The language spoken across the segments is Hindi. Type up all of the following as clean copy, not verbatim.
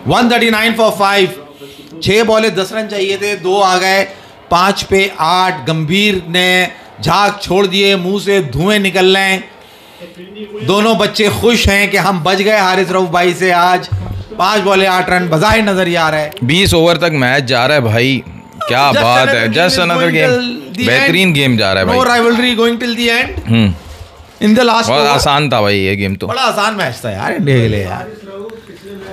139 for 5, 6 बॉले 10 रन चाहिए थे, 2 आ गए, 5 पे 8। गंभीर ने झाग छोड़ दिए, मुंह से धुएं निकल रहे हैं। दोनों बच्चे खुश हैं कि हम बच गए हारिस रऊफ भाई से। आज 5 बॉले 8 रन बज़ाहिर नजर ही आ रहा है। 20 ओवर तक मैच जा रहा है भाई, क्या बात है। जस्ट अनदर गेम, बेहतरीन गेम जा रहा है भाई। No rivalry going till the end in the last. बहुत आसान था भाई ये गेम, तो बड़ा आसान मैच था यार इंडिया के लिए यार।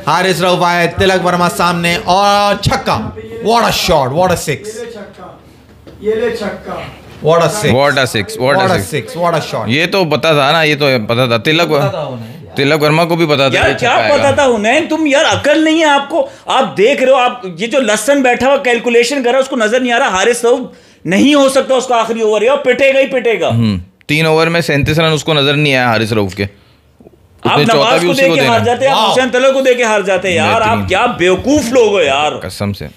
हारिस रऊफ आए, तिलक वर्मा सामने और छक्का। What a shot, what a six, what a shot. ये तो पता था ना, ये तो पता था तिलक वर्मा को भी पता था यार। क्या पता था उन्हें? तुम यार अकल नहीं है आपको। आप देख रहे हो, आप ये जो लसन बैठा हुआ कैलकुलेशन कर रहा है, उसको नजर नहीं आ रहा हारिस रऊफ नहीं हो सकता उसका आखिरी ओवर है और पिटेगा ही पिटेगा। 3 ओवर में 37 रन उसको नजर नहीं आया हारिस रऊफ के। आप नवाज को देके हार जाते हैं, हुसैन तलक को देके हार जाते हैं यार। आप क्या बेवकूफ लोग हो यार, कसम से।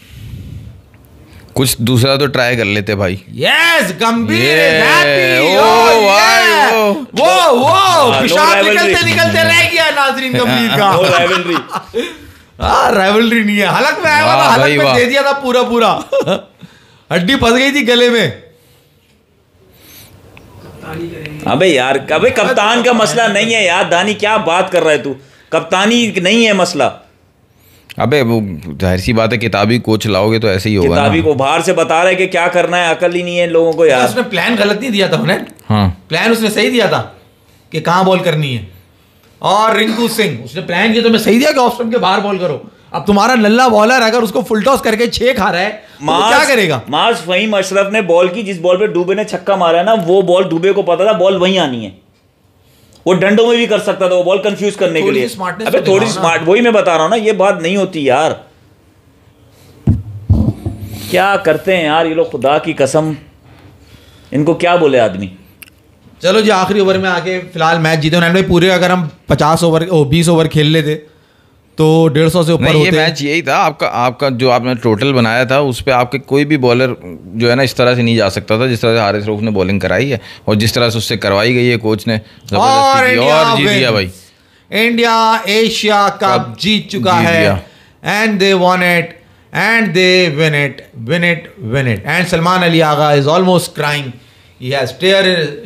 कुछ दूसरा तो ट्राई कर लेते भाई। यस, गंभीर पेशाब निकलते निकलते रह गया नाजरीन गंभीर का। राइवलरी नहीं है, हलक में आया वाला, हलक में दे दिया था पूरा पूरा। हड्डी फंस गई थी गले में। अबे यार, अबे कप्तान का मसला नहीं है यार। दानी क्या बात कर रहा है तू, कप्तानी नहीं है मसला। अबे वो जाहिर सी बात है, किताबी कोच लाओगे तो ऐसे ही होगा। किताबी को बाहर से बता रहा है कि क्या करना है, अकल ही नहीं है लोगों को यार। उसने प्लान गलत नहीं दिया था उन्हें। हाँ, प्लान उसने सही दिया था कि कहाँ बॉल करनी है। और रिंकू सिंह उसने प्लान किया तो मैं सही दिया कि ऑफ स्टंप के बाहर बॉल करो। अब तुम्हारा लल्ला बॉलर अगर उसको फुल टॉस करके 6 खा रहा है तो क्या करेगा? माज फहीम अशरफ ने बॉल की, जिस बॉल पे डुबे ने छक्का मारा है ना, वो बॉल डुबे को पता था बॉल वहीं आनी है। वो डंडों में भी कर सकता था वो बॉल कंफ्यूज करने के लिए। अबे थोड़ी स्मार्ट, वही मैं बता रहा हूँ ना, ये बात नहीं होती यार। क्या करते हैं यार ये लोग, खुदा की कसम, इनको क्या बोले आदमी। चलो जी, आखिरी ओवर में आके फिलहाल मैच जीते भाई पूरे। अगर हम 20 ओवर खेल लेते तो 150 से ऊपर होते। ये मैच यही था आपका जो आपने टोटल बनाया था, उस पर आपके कोई भी बॉलर जो है ना इस तरह से नहीं जा सकता था जिस तरह से हारिस रऊफ ने बॉलिंग कराई है और जिस तरह से उससे करवाई गई है कोच ने, और जीत दिया भाई। इंडिया एशिया कप जीत चुका है and they won it and they win it and Salman Ali Agha is almost crying. He has tear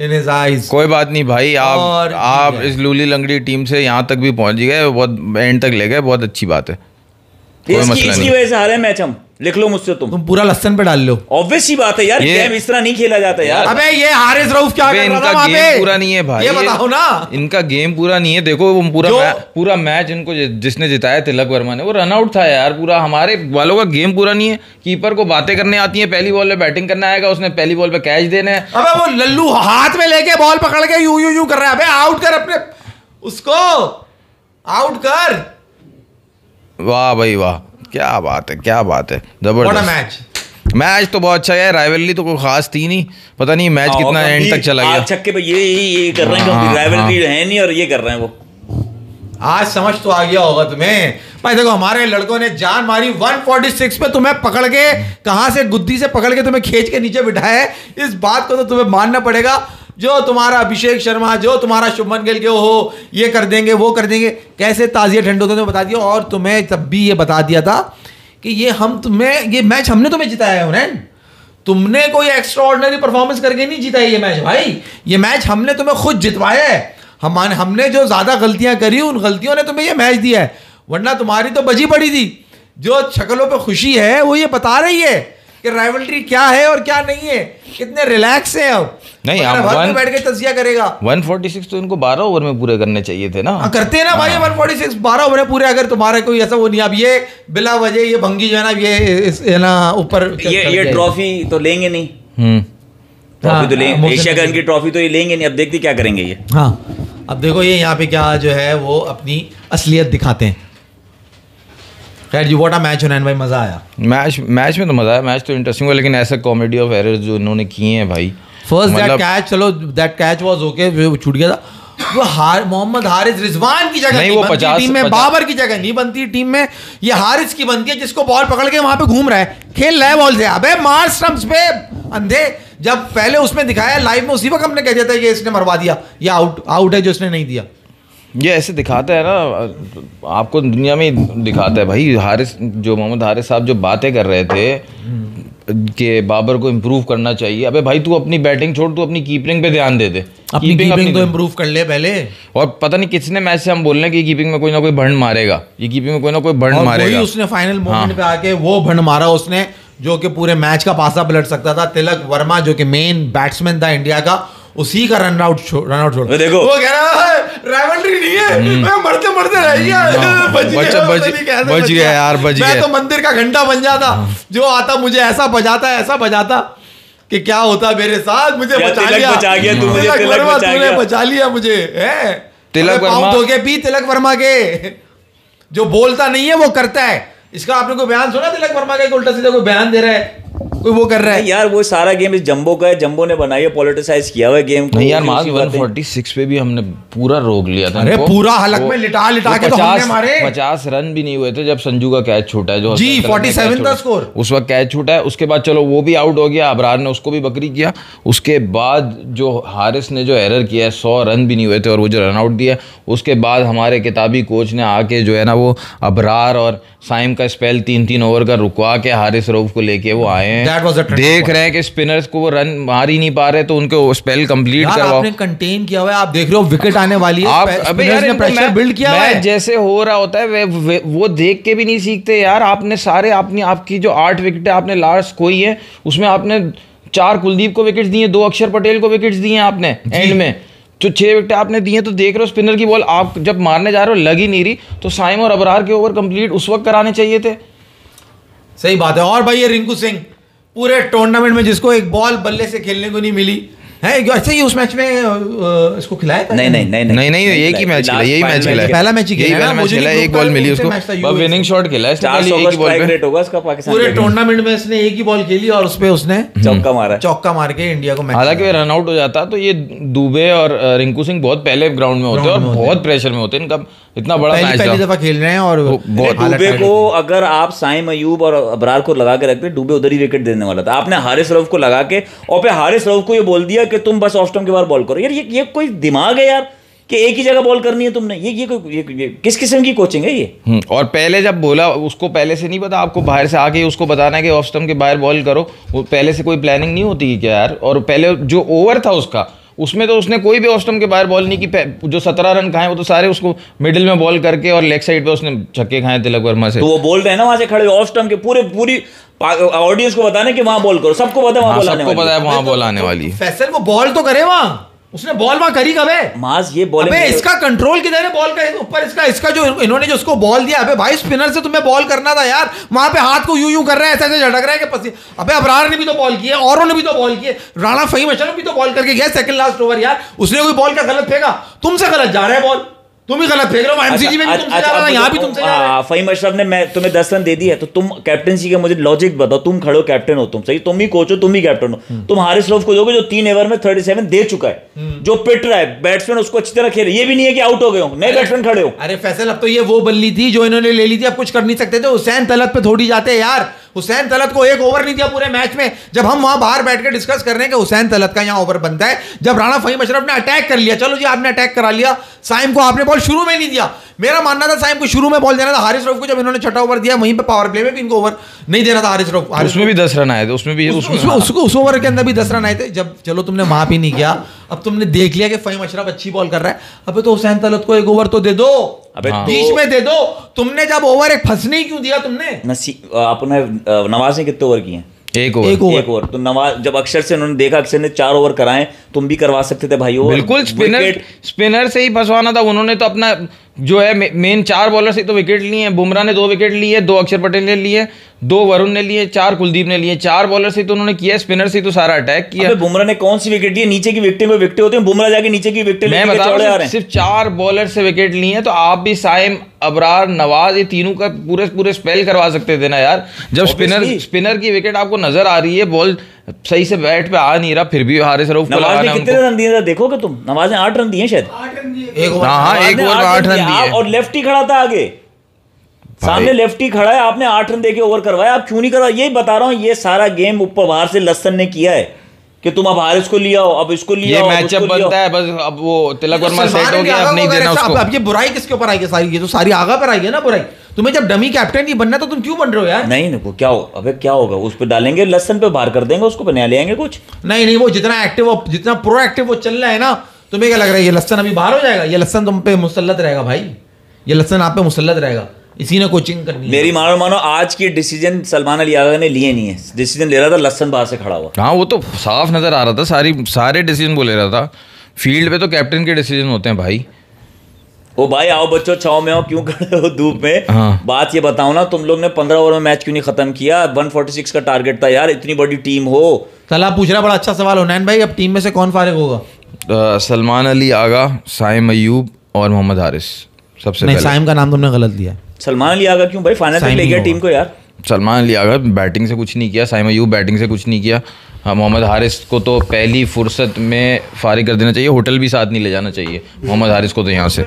in his eyes. कोई बात नहीं भाई, आप इस लूली लंगड़ी टीम से यहाँ तक भी पहुँच गए, बहुत एंड तक ले गए, बहुत अच्छी बात है। इसकी वजह से हारे मैच हम, लिख लो मुझसे तुम पूरा लसन पे डाल लो। ऑब्वियस सी बात है यार, गेम इस तरह नहीं खेला जाता यार। अबे ये हारिस रऊफ क्या कर रहा था वहां पे? गेम पूरा नहीं है भाई, ये बताओ ना। इनका गेम पूरा नहीं है। देखो वो पूरा मैच इनको जिसने जिताया तिलक वर्मा ने, वो रन आउट था यार पूरा। हमारे वालों का गेम पूरा नहीं है। कीपर को बातें करने आती है, पहली बॉल पे बैटिंग करना आएगा, उसने पहली बॉल पे कैच देना है। अबे वो लल्लू हाथ में लेके बॉल पकड़ के यू कर रहा है। अबे आउट कर अपने उसको, आउट कर। वाह भाई वाह, क्या बात है, क्या बात है, जबरदस्त मैच तो बहुत अच्छा है। राइवलरी तो कोई खास थी नहीं, पता नहीं मैच कितना एंड तक चला गया। छक्के पे ये कर रहे हैं, राइवलरी है नहीं और ये कर रहे हैं वो। आज समझ तो आ गया होगा तुम्हें भाई। देखो हमारे लड़कों ने जान मारी 146 पे, तुम्हें पकड़ के कहां से गुद्दी से पकड़ के तुम्हें खींच के नीचे बिठाया है। इस बात को तो तुम्हें मानना पड़ेगा। जो तुम्हारा अभिषेक शर्मा, जो तुम्हारा शुभमन गिल के हो, ये कर देंगे वो कर देंगे, कैसे ताजिया ठंडो तुम्हें बता दिया। और तुम्हें तब भी ये बता दिया था कि ये मैच हमने तुम्हें जिताया है उन्हें। तुमने कोई एक्स्ट्रा ऑर्डिनरी परफॉर्मेंस करके नहीं जीता ये मैच भाई। ये मैच हमने तुम्हें खुद जितवाया है। हमने जो ज्यादा गलतियां करी उन गलतियों ने तुम्हें ये मैच दिया है, वरना तुम्हारी तो बजी पड़ी थी। जो शक्लों पे खुशी है वो ये बता रही है कि राइवलरी क्या है और क्या नहीं है, कितने रिलैक्स है। अब नहीं आप बैठ के तजिया करेगा। 146 तो इनको 12 ओवर में पूरे करने चाहिए थे ना। करते हैं ना भाई 146 12 ओवर में पूरे। अगर तुम्हारा कोई ऐसा वो नहीं, अब ये बिला वजह ये भंगी जो है ना, ये ना ऊपर ये ट्रॉफी तो लेंगे नहीं। ट्रॉफी तो लेंगे, एशिया कप की ट्रॉफी तो ये लेंगे नहीं। अब देखते क्या करेंगे ये। हाँ अब देखो ये यहाँ पे क्या जो है वो अपनी असलियत दिखाते हैं। खैर जी, व्हाट अ मैच हुनैन भाई, मजा आया। मैच में तो मजा आया, मैच तो इंटरेस्टिंग हुआ, लेकिन ऐसा कॉमेडी ऑफ एरर्स जो इन्होंने किए हैं भाई। फर्स्ट दैट कैच, चलो दैट कैच वाज ओके, वो छूट गया था। वो मोहम्मद हारिस रिजवान की जगह नहीं, वो 50 टीम में, बाबर की जगह नहीं बनती टीम में, ये हारिस की बनती है, जिसको बॉल पकड़ के वहां पे घूम रहा है, खेल रहा है बॉल से। अबे मार स्टंप्स पे अंधे। जब पहले उसमें दिखाया लाइव में, उसी वक्त हमने कह दिया था कि इसने मरवा दिया, ये आउट है जो इसने नहीं दिया। ये ऐसे दिखाता है ना, आपको दुनिया में दिखाता है भाई। हारिस, जो मोहम्मद हारिस साहब जो बातें कर रहे थे कि बाबर को इम्प्रूव करना चाहिए, अबे भाई तू अपनी बैटिंग छोड़, तू अपनी कीपिंग पे ध्यान दे दे। अपनी कीपिंग तो इम्प्रूव कर ले पहले। और पता नहीं कितने मैच से हम बोल रहे हैं कि कीपिंग में कोई ना कोई भंड मारेगा, ये कीपिंग में कोई ना कोई भंड मारेगा। उसने फाइनल मोमेंट पे आके वो भंड मारा उसने, जो कि पूरे मैच का पासा पलट सकता था। तिलक वर्मा जो कि मेन बैट्समैन था इंडिया का, उसी का रन आउट छोड़ देखो, वो कह रहा है राइवलरी नहीं है, मैं मरते मरते रह गया, बच गया यार, बच गया। मैं तो मंदिर का घंटा बन जाता, जो आता मुझे ऐसा बजाता कि क्या होता मेरे साथ, मुझे बचा लिया तूने बचा लिया मुझे। तिलक वर्मा धो के पी, तिलक वर्मा के जो बोलता नहीं है वो करता है। इसका आपने कोई बयान सुना तिलक वर्मा का? उल्टा सीधा कोई बयान दे रहा है, कोई वो कर रहा है यार। वो सारा गेम इस जंबो का है, जंबो ने बनाई है, पॉलिटिसाइज किया हुआ है गेम को। नहीं यार, मार्क 146 पे भी हमने पूरा रोक लिया था। अरे पूरा हलक में लिटा के तो हमने मारे। 50 रन भी नहीं हुए थे जब संजू का कैच छूटा है, जो जी 47 था स्कोर, उस वक्त कैच छूटा है। उसके बाद चलो वो भी आउट हो गया, अबरार ने उसको भी बकरी किया। उसके बाद जो हारिस ने जो एरर किया है, 100 रन भी नहीं हुए थे और वो जो रन आउट दिया, उसके बाद हमारे किताबी कोच ने आके जो है ना वो अबरार और साइम का स्पेल 3-3 ओवर का रुकवा के हारिस रऊफ को लेके वो आए हैं। देख रहे हैं कि स्पिनर्स को वो रन मार ही नहीं पा रहे, तो उनको स्पेल कंप्लीट करवाओ। आपने कंटेन किया हुआ है, आप देख रहे हो विकेट आने वाली है, आप अबे यार प्रेशर बिल्ड किया हुआ है। जैसे हो रहा होता है वो देख के भी नहीं सीखते यार। आपने सारे आपकी जो 8 विकेट आपने लास्ट खोई है, उसमें आपने 4 कुलदीप को विकेट दिए, 2 अक्षर पटेल को विकेट दिए आपने एंड में, जो 6 विकेट आपने दिए। तो देख रहे हो स्पिनर की बॉल आप जब मारने जा रहे हो लग ही नहीं रही, तो साइम और अबरार के ओवर कंप्लीट उस वक्त कराने चाहिए थे। सही बात है। और भाई ये रिंकू सिंह पूरे टूर्नामेंट में जिसको एक बॉल बल्ले से खेलने को नहीं मिली है, ऐसे ही उस मैच में इसको खिलाया था? नहीं, एक ही मैच खेला, यही मैच खेला, पहला मैच ही खेला, मुझे एक बॉल मिली उसको, विनिंग शॉट खेला इसने, एक ही बॉल पे होगा इसका पाकिस्तान पूरे टूर्नामेंट में इसने एक ही बॉल खेली और उस पे उसने चौका मार के इंडिया को मैच। हालांकि रन आउट हो जाता तो ये दुबे और रिंकू सिंह बहुत पहले ग्राउंड में होते और बहुत प्रेशर में होते, इनका इतना बड़ा मैच पहली दफा खेल रहे हैं। और दुबे को अगर आप साइम अयूब और अबरार को लगा के रखते, दुबे उधर ही विकेट देने वाला था। आपने हारिस रऊफ को लगा के और फिर हारिस रऊफ को ये बोल दिया कि तुम बस ऑफ स्टंप के बाहर बॉल करो। यार ये कोई दिमाग है यार कि एक ही जगह बॉल करनी है तुमने? ये किस किस्म की कोचिंग है ये? और पहले जब बोला उसको पहले से नहीं पता, आपको बाहर से आके उसको बताना है कि ऑफ स्टंप के बाहर बॉल करो, वो पहले से कोई प्लानिंग नहीं होती क्या यार? और पहले जो ओवर था उसका, उसमें तो उसने कोई भी ऑफ स्टंप के बाहर बॉल नहीं की। जो 17 रन खाए वो तो सारे उसको मिडिल में बॉल करके और लेग साइड पे उसने छक्के खाए तिलक वर्मा से। तो वो बोल रहे हैं ना वहां से खड़े ऑफ स्टंप के, पूरी ऑडियंस को बताने कि वहां बॉल करो, सबको पता है वहां बॉल आने वाली। फैसल वो बॉल तो करे वहां, उसने बॉल वहां करी कब है? माज ये बॉल अबे इसका कंट्रोल किधर है बॉल का ऊपर? इसका जो इन्होंने जो उसको बॉल दिया, अबे भाई स्पिनर से तुम्हें बॉल करना था यार, वहां पे हाथ को यूं कर रहा है, ऐसे ऐसे झटक रहा है कि पसी। अबे अबरार ने भी तो बॉल किए, औरों ने भी तो बॉल किए, राणा फहीम अशरफ भी तो बॉल करके गया सेकंड लास्ट ओवर यार। उसने कोई बॉल का गलत फेंका? तुमसे गलत जा रहा है बॉल, तुम ही गलत फेंक रहे हो। एमसीजी में भी तुमसे जा रहा है, यहाँ भी तुमसे जा रहा है। फहीम अशरफ ने मैं तुम्हें 10 रन दे दिए, तो तुम कैप्टनसी के मुझे लॉजिक बताओ। तुम खड़ो, कैप्टन हो तुम, सही, तुम ही कोच हो, तुम ही कैप्टन हो। तुम हारिस रऊफ को दोगे जो 3 ओवर में 37 दे चुका है, जो पिट रहा है, बैट्समैन उसको अच्छी तरह खेल। ये भी नहीं है कि आउट हो गए हो, नए बैट्समैन खड़े हो। अरे फैसल अब तो ये वो बल्ली थी जो इन्होंने ले ली थी, अब कुछ कर नहीं सकते थे। हुसैन तलत पे थोड़ी जाते यार, हुसैन तलत को एक ओवर नहीं दिया पूरे मैच में। जब हम वहां बाहर बैठ के डिस्कस कर रहे हैं कि हुसैन तलत का यहां ओवर बनता है, जब राणा फहीम अशरफ ने अटैक कर लिया, चलो जी आपने अटैक करा लिया, साइम को आपने बॉल शुरू में नहीं दिया। मेरा मानना था साइम को शुरू में बॉल देना था, हारिस रऊफ को जब इन्होंने छठा ओवर दिया वहीं पे पावर प्ले में भी इनको ओवर नहीं देना था हारिस रऊफ। उसमें भी 10 रन आए थे, उस ओवर के अंदर भी 10 रन आए थे। जब चलो तुमने वहां भी नहीं किया, अब तुमने देख लिया कि फहीम अशरफ अच्छी बॉल कर रहा है, अबे तो हुसैन तलत को एक ओवर तो दे दो, अबे बीच में दे दो। तुमने जब ओवर एक फंसने ही क्यों दिया तुमने? अपने नवाज ने कितने ओवर किए? एक ओवर। तो नवाज जब अक्षर से उन्होंने देखा, अक्षर ने 4 ओवर कराए, तुम भी करवा सकते थे भाई। बिल्कुल स्पिनर से ही फंसवाना था उन्होंने, तो अपना जो है मेन 4 बॉलर से तो विकेट लिए हैं। बुमराह ने 2 विकेट लिए, 2 अक्षर पटेल ने लिए, 2 वरुण ने लिए, 4 कुलदीप ने लिए। 4 बॉलर से तो उन्होंने किया, स्पिनर से तो सारा अटैक किया। बुमराह ने कौन सी विकेट दी? नीचे की विकेटें में विकेट होते हैं, बुमराह जाके नीचे की विकेट मैं बता रहा हूं, सिर्फ 4 बॉलर से विकेट लिए हैं। तो आप भी साइम, अबरार, नवाज, ये तीनों का पूरे स्पेल करवा सकते थे ना यार। जब स्पिनर की विकेट आपको नजर आ रही है, बॉल सही से बैट पे आ नहीं रहा, फिर भी हारिस रऊफ को लगाना। कितने रन दिए देखोगे तुम? नवाज ने 8 रन दिए शायद, एक ओवर में 8 रन दिए। और लेफ्टी खड़ा था आगे, सामने लेफ्टी खड़ा है, आपने 8 रन देके ओवर करवाया। आप क्यों नहीं करवा? यही बता रहा हूं, ये सारा गेम ऊपर बाहर से लसन ने किया है कि तुम अब हारिस को लिया हो, अब इसको लिया हो, ये मैचअप बनता है बस। अब वो तिलक वर्मा सेट हो गया, अब नहीं देना उसको। अब ये बुराई किसके ऊपर आई है सारी? ये तो सारी आगा पर आई है ना बुराई। तुम्हें जब डमी कैप्टन नहीं बनना तो तुम क्यों बन रहे हो यार? नहीं वो क्या हो, अबे क्या होगा, उस पे डालेंगे लसन पे बाहर कर देंगे उसको, बना ले आएंगे कुछ। नहीं वो जितना एक्टिव, जितना प्रोएक्टिव वो चल रहा है ना, तुम्हें क्या लग रहा है ये लसन अभी बाहर हो जाएगा? ये लसन तुम पे मुसल्लत रहेगा भाई, ये लसन आप पे मुसल्लत रहेगा, इसी ने कोचिंग करनी है। मेरी मानो आज की डिसीजन सलमान अली यादव ने लिए नहीं है, डिसीजन ले रहा था लसन बाहर से खड़ा हुआ। हाँ वो तो साफ नजर आ रहा था, सारे डिसीजन वो ले रहा था। फील्ड पे तो कैप्टन के डिसीजन होते हैं भाई। ओ भाई आओ बच्चों, छाव में आओ, क्यों खड़े हो धूप में? हाँ। बात ये बताओ ना, तुम लोग ने 15 ओवर में मैच क्यों नहीं खत्म किया? 146 का टारगेट था यार, इतनी बड़ी टीम हो। सलाह पूछ रहा, बड़ा अच्छा सवाल हो नैन भाई। अब टीम में से कौन फारिग होगा? सलमान अली आगा, साइम अयूब और मोहम्मद हारिस सबसे नहीं, पहले। साइम का नाम तुमने गलत दिया। सलमान अली आगा क्यों भाई? फाइनल तक ले गया टीम को यार। सलमान अली आगा बैटिंग से कुछ नहीं किया, साइम अयूब बैटिंग से कुछ नहीं किया। हाँ, मोहम्मद हारिस को तो पहली फुर्सत में फारिग कर देना चाहिए, होटल भी साथ नहीं ले जाना चाहिए मोहम्मद हारिस को तो यहाँ से।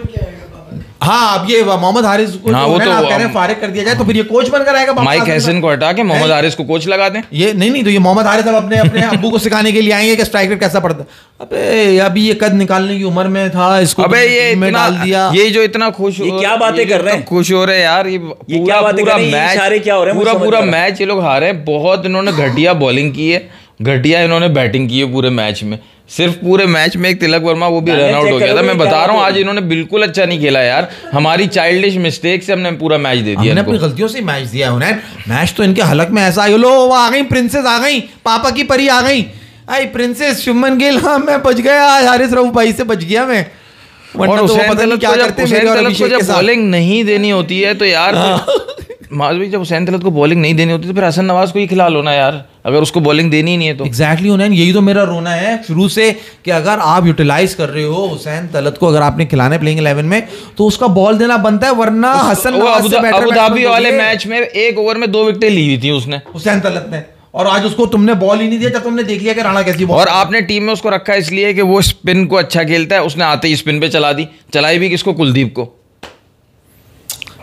हाँ अब ये मोहम्मद हारिस को हाँ, वो तो कह रहे हैं फारिग कर दिया जाए, तो फिर ये कोच बनकर आएगा। माइक हैसन को हटा के मोहम्मद हारिस को कोच लगा दें। ये नहीं तो ये मोहम्मद हारिस अब अपने अपने अब्बू को सिखाने के लिए आएंगे कि स्ट्राइक रेट कैसा पड़ता है। अबे अभी ये कद निकालने की उम्र में था, इसको अबे ये में इतना, डाल दिया। ये जो इतना खुश, ये क्या बातें कर रहे हैं? खुश हो रहे हैं यार, ये क्या बातें कर रहे हैं? ये इशारे क्या हो रहे हैं? मुझे समझ पूरा नहीं आ रहा। मैच ये लोग हारे हैं। बहुत इन्होंने घटिया बॉलिंग की है, घटिया इन्होंने बैटिंग की है पूरे मैच में। सिर्फ पूरे मैच में एक तिलक वर्मा, वो भी रन आउट हो गया था। मैं बता रहा हूँ आज इन्होंने बिल्कुल अच्छा नहीं खेला यार। हमारी चाइल्डिश मिस्टेक से हमने पूरा मैच दे दिया। हमने अपनी गलतियों से मैच दिया है। मैच तो इनके हलक में ऐसा, लो वो आ गई प्रिंसेस, आ गई पापा की परी, आ गई आई प्रिंसेस शुभमन गिल। हाँ मैं बच गया आज, हारिस रऊफ भाई से बच गया मैं। और हुसैन तलत को जब बॉलिंग नहीं देनी होती है तो यार, माज भाई जब हुसैन तलत को बॉलिंग नहीं देनी होती तो फिर हसन नवाज को ही खिला लो ना यार, अगर उसको बॉलिंग देनी ही नहीं है तो। एग्जैक्टली हुनैन, यही तो मेरा रोना है शुरू से कि अगर आप यूटिलाइज कर रहे हो हुसैन तलत को, अगर आपने खिलाना है प्लेइंग 11 में, तो उसका बॉल देना बनता है, वरना हसन नवाज से बेटर। अबू धाबी वाले मैच में 1 ओवर में 2 विकेटें ली हुई थी उसने, हुसैन तलत ने, और आज उसको तुमने बॉल ही नहीं दिया जब तुमने देख लिया कि राणा कैसी बॉल। और आपने टीम में उसको रखा इसलिए कि वो स्पिन को अच्छा खेलता है, उसने आते ही स्पिन पे चला दी। चलाई भी किसको? कुलदीप को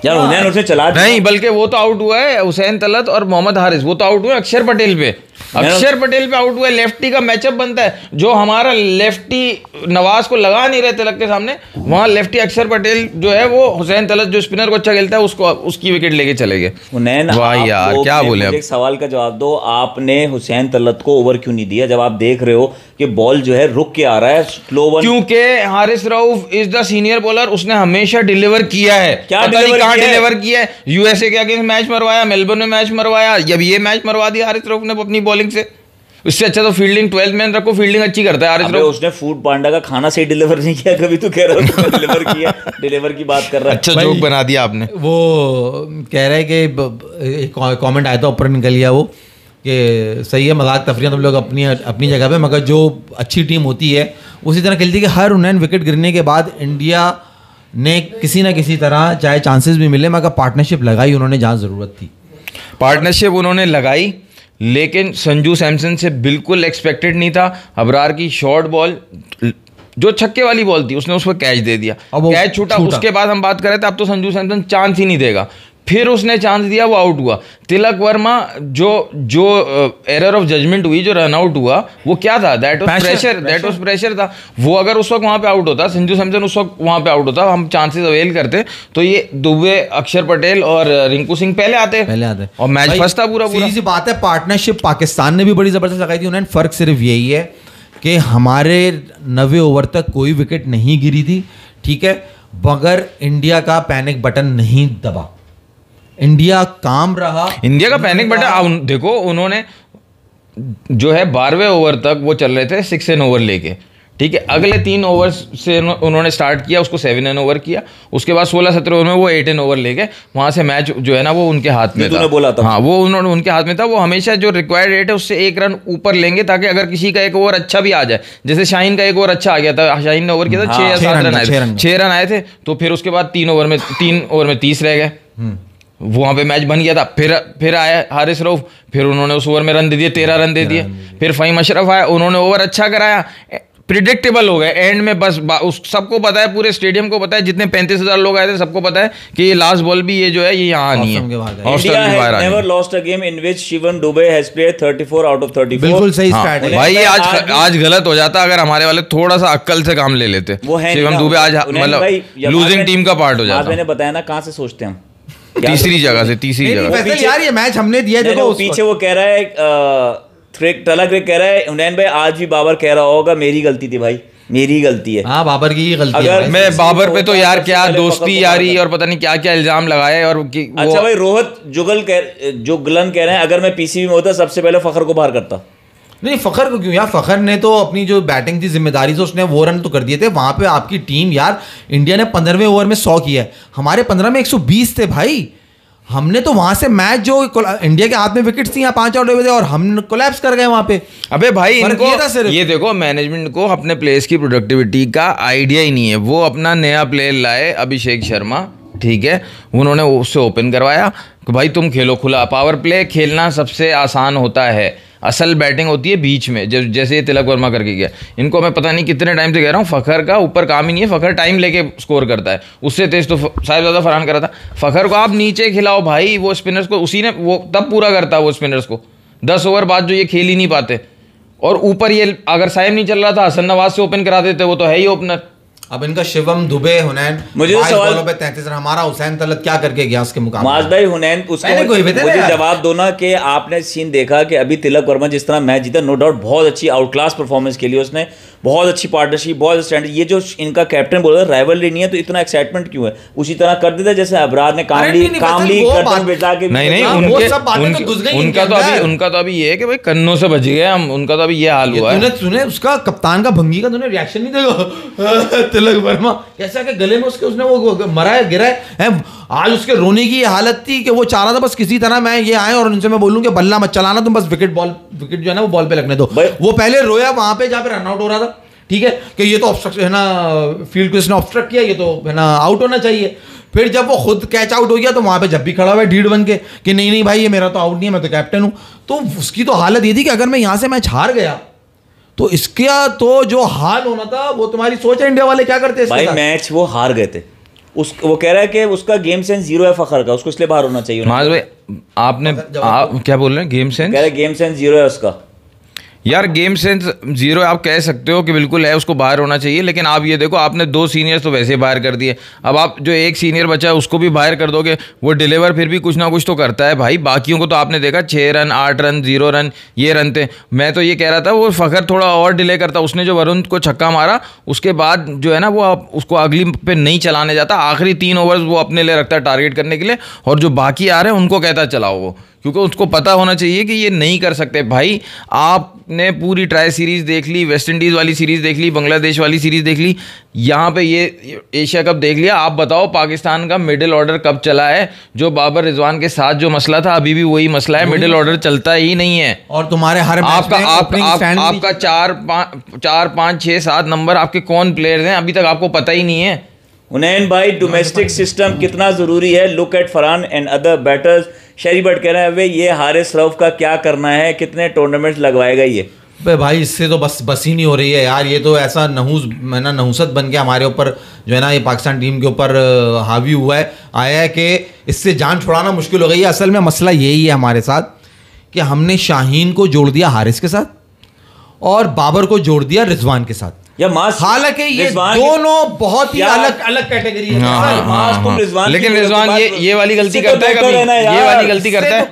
यार। हुनैन उसने चला नहीं, बल्कि वो तो आउट हुआ है हुसैन तलत और मोहम्मद हारिस, वो तो आउट हुए अक्षर पटेल पे। अक्षर पटेल पे आउट हुआ है। लेफ्टी का मैचअप बनता है, जो हमारा लेफ्टी नवाज को लगा नहीं रहे तिलक के सामने, वहां लेफ्टी अक्षर पटेल जो है वो हुसैन तलत जो स्पिनर को अच्छा खेलता है उसको, उसकी विकेट लेके चले गए। वाह यार क्या बोले। एक सवाल का जवाब दो, आपने हुसैन तलत को ओवर क्यों नहीं दिया जब आप देख रहे हो कि बॉल जो है रुक के आ रहा है स्लो वन? क्योंकि Haris Rauf is the senior bowler, उसने हमेशा डिलीवर किया है। क्या डिलीवर किया है? यूएसए के अगेंस्ट मैच मरवाया, मेलबर्न में मैच मरवाया, जब ये मैच मरवा दिया हारिस रऊफ ने अपनी बॉलिंग से। इससे अच्छा तो फील्डिंग 12 मैन रखो, फील्डिंग अच्छी करता है हारिस रऊफ। उसने फूड पांडा का खाना सही डिलीवर नहीं किया कभी, तो कह रहा है डिलीवर किया, डिलीवर की बात कर रहा है। अच्छा जोक बना दिया आपने। वो कह रहे हैं कि कमेंट आया था ऊपर निकल गया वो, कि सही है मजाक तफरियाँ तुम लोग अपनी अपनी जगह पे, मगर जो अच्छी टीम होती है उसी तरह खेलती है कि हर हुनैन विकेट गिरने के बाद इंडिया ने किसी ना किसी तरह, चाहे चांसेस भी मिले, मगर पार्टनरशिप लगाई उन्होंने जहाँ ज़रूरत थी। पार्टनरशिप उन्होंने लगाई, लेकिन संजू सैमसन से बिल्कुल एक्सपेक्टेड नहीं था। अबरार की शॉर्ट बॉल जो छक्के वाली बॉल थी, उसने उसको कैच दे दिया, कैच छूटा। उसके बाद हम बात कर रहे थे अब तो संजू सैमसन चांस ही नहीं देगा, फिर उसने चांस दिया, वो आउट हुआ। तिलक वर्मा जो एरर ऑफ जजमेंट हुई, जो रन आउट हुआ, वो क्या था? दैट वाज प्रेशर था। वो अगर उस वक्त वहां पे आउट होता, संजू सैमसन उस वक्त वहां पे आउट होता, हम चांसेस अवेल करते, तो ये दुबे, अक्षर पटेल और रिंकू सिंह पहले आते और मैच फंसता पूरा। सीधी बात है, पार्टनरशिप पाकिस्तान ने भी बड़ी जबरदस्त लगाई थी उन्होंने। फर्क सिर्फ यही है कि हमारे 90 ओवर तक कोई विकेट नहीं गिरी थी, ठीक है, मगर इंडिया का पैनिक बटन नहीं दबा, इंडिया काम रहा। इंडिया का पैनिक बटन देखो, उन्होंने जो है 12वें ओवर तक वो चल रहे थे 6 एन ओवर लेके, ठीक है। अगले 3 ओवर से उन्होंने स्टार्ट किया, उसको 7 एन ओवर किया, उसके बाद 16-17 ओवर में वो 8 एन ओवर ले गए। वहां से मैच जो है ना वो उनके हाथ में था। बोला था हाँ, वो उन्होंने उनके हाथ में था। वो हमेशा जो रिक्वायर्ड रेट है उससे 1 रन ऊपर लेंगे, ताकि अगर किसी का 1 ओवर अच्छा भी आ जाए, जैसे शाहीन का 1 ओवर अच्छा आ गया था, शाहीन ने ओवर किया था 6 या 7 रन आए थे, 6 रन आए थे, तो फिर उसके बाद 3 ओवर में 30 रह गए, वहां पे मैच बन गया था। फिर आया हारिस रऊफ, फिर उन्होंने उस ओवर में रन दे दिए, 13 रन दे दिए। फिर फ़हीम अशरफ आया, उन्होंने ओवर अच्छा कराया, प्रिडिक्टेबल हो गए एंड में। बस उस सबको पता है, पूरे स्टेडियम को पता है, जितने 35,000 लोग आए थे सबको पता है कि ये लास्ट बॉल भी ये जो है ये यहाँ आनी है। India has never lost a game in which Shivam Dubey has played 34 out of 34। बिल्कुल सही स्ट्रैटेजी भाई। ये आज गलत हो जाता अगर हमारे वाले थोड़ा सा अक्ल से काम ले लेते। शिवम दुबे आज मतलब लूजिंग टीम का पार्ट हो जाता। मैंने बताया ना कहाँ से सोचते हैं हम, तीसरी जगह से, तीसरी जगह। यार ये मैच हमने दिया, देखो पीछे वो कह रहा है तला क्रिक कह रहा है हुनैन भाई, आज भी बाबर कह रहा होगा मेरी गलती थी भाई, मेरी गलती है। हाँ बाबर की ही गलती है। मैं बाबर पे तो यार क्या दोस्ती यारी और पता नहीं क्या क्या इल्जाम लगाए। और अच्छा भाई, रोहित जुगलन कह रहे हैं अगर मैं पीसीबी में होता सबसे पहले फखर को बाहर करता। नहीं फखर को क्यों यार, फखर ने तो अपनी जो बैटिंग थी जिम्मेदारी से उसने वो रन तो कर दिए थे वहां पे। आपकी टीम यार, इंडिया ने 15वें ओवर में 100 किया है, हमारे 15 में 120 थे भाई। हमने तो वहां से मैच जो इंडिया के हाथ में विकेट्स थी, यहाँ 5 आउट हुए थे और हम कोलैप्स कर गए वहां पे। अबे भाई इनको ये देखो, मैनेजमेंट को अपने प्लेयर्स की प्रोडक्टिविटी का आइडिया ही नहीं है। वो अपना नया प्लेयर लाए अभिषेक शर्मा, ठीक है, उन्होंने उससे ओपन करवाया कि भाई तुम खेलो खुला। पावर प्ले खेलना सबसे आसान होता है, असल बैटिंग होती है बीच में, जैसे ये तिलक वर्मा करके गया। इनको मैं पता नहीं कितने टाइम से कह रहा हूँ, फखर का ऊपर काम ही नहीं है। फखर टाइम लेके स्कोर करता है, उससे तेज तो साहिबजादा फरहान करा था। फखर को आप नीचे खिलाओ भाई, वो स्पिनर्स को उसी ने वो तब पूरा करता है, वो स्पिनर्स को 10 ओवर बाद जो ये खेल ही नहीं पाते। और ऊपर ये अगर साइम नहीं चल रहा था, हसन नवाज से ओपन करा देते, वो तो है ही ओपनर। अब इनका शिवम दुबे, हुनैन, मुझे सवाल पे 33 रन, हमारा हुसैन तलत क्या करके गया उसके मुकाबले? माज भाई हुनैन उसको मुझे जवाब दो ना कि आपने सीन देखा कि अभी तिलक वर्मा जिस तरह मैच जीता, नो डाउट बहुत अच्छी आउट क्लास परफॉर्मेंस के लिए उसने, बहुत अच्छी पार्टनरशिप, बहुत स्टैंड। ये जो इनका कैप्टन बोल रहा है राइवलरी नहीं है तो इतना एक्साइटमेंट क्यों है? उसी तरह कर देता जैसे अबरार ने कामली कर्तन बिठा के। नहीं उनका तो अभी ये है कि भाई कन्नों से बच गए हम, उनका तो अभी ये हाल हुआ है। तूने उसका कप्तान का भंगी का तूने रिएक्शन नहीं देखा? तिलक वर्मा कैसा कि गले में उसके उसने वो मरा है, गिरा है। आज उसके रोने की हालत थी कि वो चाह रहा था बस किसी तरह मैं ये आए और उनसे मैं बोलूं कि बल्ला मत चलाना, तुम बस विकेट जो है ना वो बॉल पे लगने दो। वो पहले रोया वहां पे जहाँ पे रन आउट हो रहा था, ठीक है, कि ये तो ऑब्स्ट्रक्शन है ना, फील्ड को इसने ऑब्स्ट्रक्ट किया, ये तो है ना आउट होना चाहिए। फिर जब वो खुद कैच आउट हो गया तो वहां पे जब भी खड़ा हुआ ढीठ बन के कि नहीं भाई ये मेरा तो आउट नहीं है, मैं तो कैप्टन हूं। तो उसकी तो हालत ये थी कि अगर मैं यहां से मैच हार गया तो इसका तो जो हाल होना था, वो तुम्हारी सोच है इंडिया वाले क्या करते हैं भाई। मैच वो हार गए थे, वो कह रहा है कि उसका गेम सेंस जीरो है फखर का, उसको इसलिए बाहर होना चाहिए। माज भाई आपने क्या बोल रहे हैं? गेम सेंस, कह रहे गेम सेंस जीरो है उसका। यार गेम सेंस जीरो आप कह सकते हो कि बिल्कुल है, उसको बाहर होना चाहिए, लेकिन आप ये देखो आपने 2 सीनियर्स तो वैसे बाहर कर दिए, अब आप जो एक सीनियर बचा है उसको भी बाहर कर दोगे। वो डिलीवर फिर भी कुछ ना कुछ तो करता है भाई। बाकियों को तो आपने देखा 6 रन 8 रन 0 रन ये रन थे। मैं तो ये कह रहा था वो फखर थोड़ा और डिले करता, उसने जो वरुण को छक्का मारा उसके बाद जो है ना वो उसको अगली पे नहीं चलाने जाता, आखिरी 3 ओवर वो अपने लिए रखता है टारगेट करने के लिए, और जो बाकी आ रहे हैं उनको कहता चलाओ वो, क्योंकि उसको पता होना चाहिए कि ये नहीं कर सकते भाई। आपने पूरी ट्राई सीरीज देख ली, वेस्ट इंडीज़ वाली सीरीज देख ली, बांग्लादेश वाली सीरीज देख ली, यहाँ पे ये एशिया कप देख लिया। आप बताओ पाकिस्तान का मिडिल ऑर्डर कब चला है? जो बाबर रिजवान के साथ जो मसला था अभी भी वही मसला है, मिडिल ऑर्डर चलता ही नहीं है। और तुम्हारे हर आपका 4 5 6 7 नंबर आपके कौन प्लेयर्स हैं अभी तक आपको पता ही नहीं है। हुनैन भाई डोमेस्टिक सिस्टम कितना ज़रूरी है? Look at Farhan and other batters. शरी बट कह रहे हैं वे ये हारिस रऊफ का क्या करना है, कितने टूर्नामेंट्स लगवाएगा ये? भाई इससे तो बस ही नहीं हो रही है यार। ये तो ऐसा नहुसत बन के हमारे ऊपर जो है ना ये पाकिस्तान टीम के ऊपर हावी हुआ है, आया है कि इससे जान छुड़ाना मुश्किल हो गई है। असल में मसला यही है हमारे साथ कि हमने शाहीन को जोड़ दिया हारिस के साथ और बाबर को जोड़ दिया रिजवान के साथ। हालांकि ये दोनों बहुत ही अलग अलग कैटेगरी है। लेकिन रिजवान ये वाली गलती करता है, कभी ये वाली गलती करता है।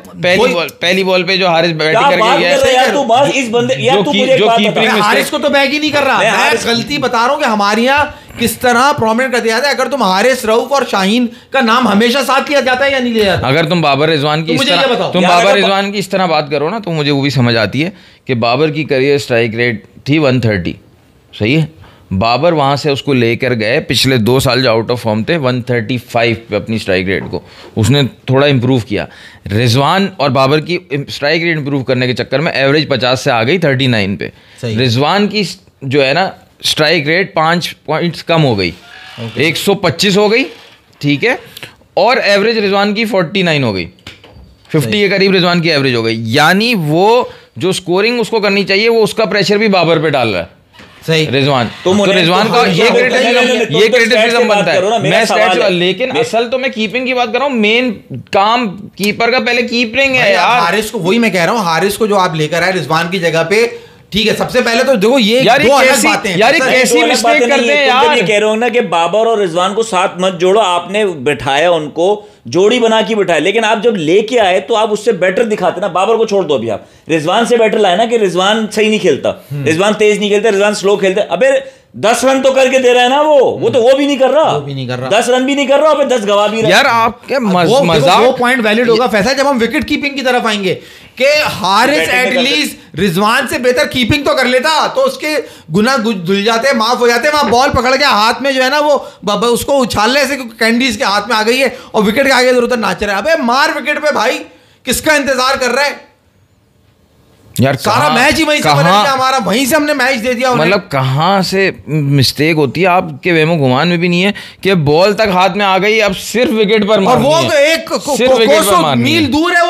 पहली बॉल पे जो हारिस बैटिंग करके गया, जो कीपिंग हारिस को तो बैग ही नहीं कर रहा, मैं गलती बता रहा हूँ कि हमारे यहाँ किस तरह प्रोमिनेंट कर दिया जाता है। अगर तुम हारिस रऊफ और शाहीन का नाम हमेशा साथ लिया जाता है या नहीं लिया जाता? अगर तुम बाबर रिजवान की इस तरह बात करो ना तो मुझे वो भी समझ आती है कि बाबर की करियर स्ट्राइक रेट थी 130, सही है। बाबर वहाँ से उसको लेकर गए, पिछले 2 साल जो आउट ऑफ फॉर्म थे 135 पे अपनी स्ट्राइक रेट को उसने थोड़ा इंप्रूव किया। रिजवान और बाबर की स्ट्राइक रेट इंप्रूव करने के चक्कर में एवरेज 50 से आ गई 39 पे। रिजवान की जो है ना स्ट्राइक रेट 5 पॉइंट्स कम हो गई, 125 हो गई, ठीक है, और एवरेज रिजवान की 49 हो गई, 50 के करीब रिजवान की एवरेज हो गई। यानी वो जो स्कोरिंग उसको करनी चाहिए वो उसका प्रेशर भी बाबर पे डाल रहा है। सही। रिजवान तो रिजवान का ये क्रिटिसिज्म बनता है, मैं स्टैट्स, लेकिन असल तो मैं कीपिंग की बात कर रहा हूँ। मेन काम कीपर का पहले कीपिंग है यार। हारिस को, वही मैं कह रहा हूँ, हारिस को जो आप लेकर आए रिजवान की जगह पे, ठीक है, सबसे पहले तो देखो ये यार दो अलग बातें हैं यार, कैसी मिस्टेक करते हैं यार। ये कह रहे हो ना कि बाबर और रिजवान को साथ मत जोड़ो, आपने बिठाया उनको, जोड़ी बना के बिठाया, लेकिन आप जब लेके आए तो आप उससे बेटर दिखाते ना। बाबर को छोड़ दो, अभी आप रिजवान से बेटर लाए ना, कि रिजवान सही नहीं खेलता, रिजवान तेज नहीं खेलता, रिजवान स्लो खेलता। अबे 10 रन तो करके दे रहा है ना वो तो वो भी नहीं कर रहा, 10 रन भी नहीं कर रहा, 10 गवा भी रहा यार। आपके मजाक, वो पॉइंट वैलिड होगा फैसला जब हम विकेट कीपिंग की तरफ आएंगे कि हारिस एटलीस्ट रिजवान से बेहतर कीपिंग तो कर लेता, तो उसके गुनाह धुल जाते, माफ हो जाते। वहां बॉल पकड़ के हाथ में जो है ना वो उसको उछालने से कैंडीज के हाथ में आ गई है और विकेट के आगे इधर उधर नाच रहा है। अबे मार विकेट पे भाई, किसका इंतजार कर रहा है यार? सारा मैच ही वहीं से बना दिया हमारा, वहीं से हमने मैच दे दिया। मतलब कहाँ से मिस्टेक होती है आपके वेमो घुमान में भी नहीं है कि बॉल तक हाथ में आ गई, अब सिर्फ विकेट पर मारनी है। और वो तो एक मील दूर है,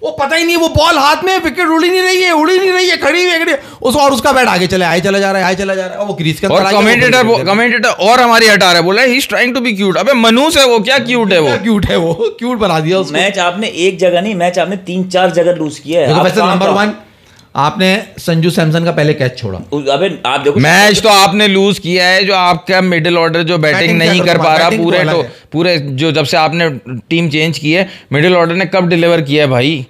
वो पता ही नहीं, वो बॉल हाथ में, विकेट उड़ी नहीं रही है, खड़ी हुई और उसका बैट आगे चला जा रहा है, वो क्रीज के अंदर। कमेंटेटर और हमारी हटा रहा है, बोला he is trying to be cute. अबे मनूस है वो, क्या क्यूट है वो, क्यूट बना दिया उसको। मैच आपने एक जगह नहीं, मैच आपने 3-4 जगह लूज किया है। नंबर 1 आपने संजू सैमसन का पहले कैच छोड़ा। अबे आप देखो, मैच तो आपने लूज किया है। जो आपका मिडिल ऑर्डर जो बैटिंग नहीं कर पा रहा, पूरे जो जब से आपने टीम चेंज की है, मिडिल ऑर्डर ने कब डिलीवर किया है भाई?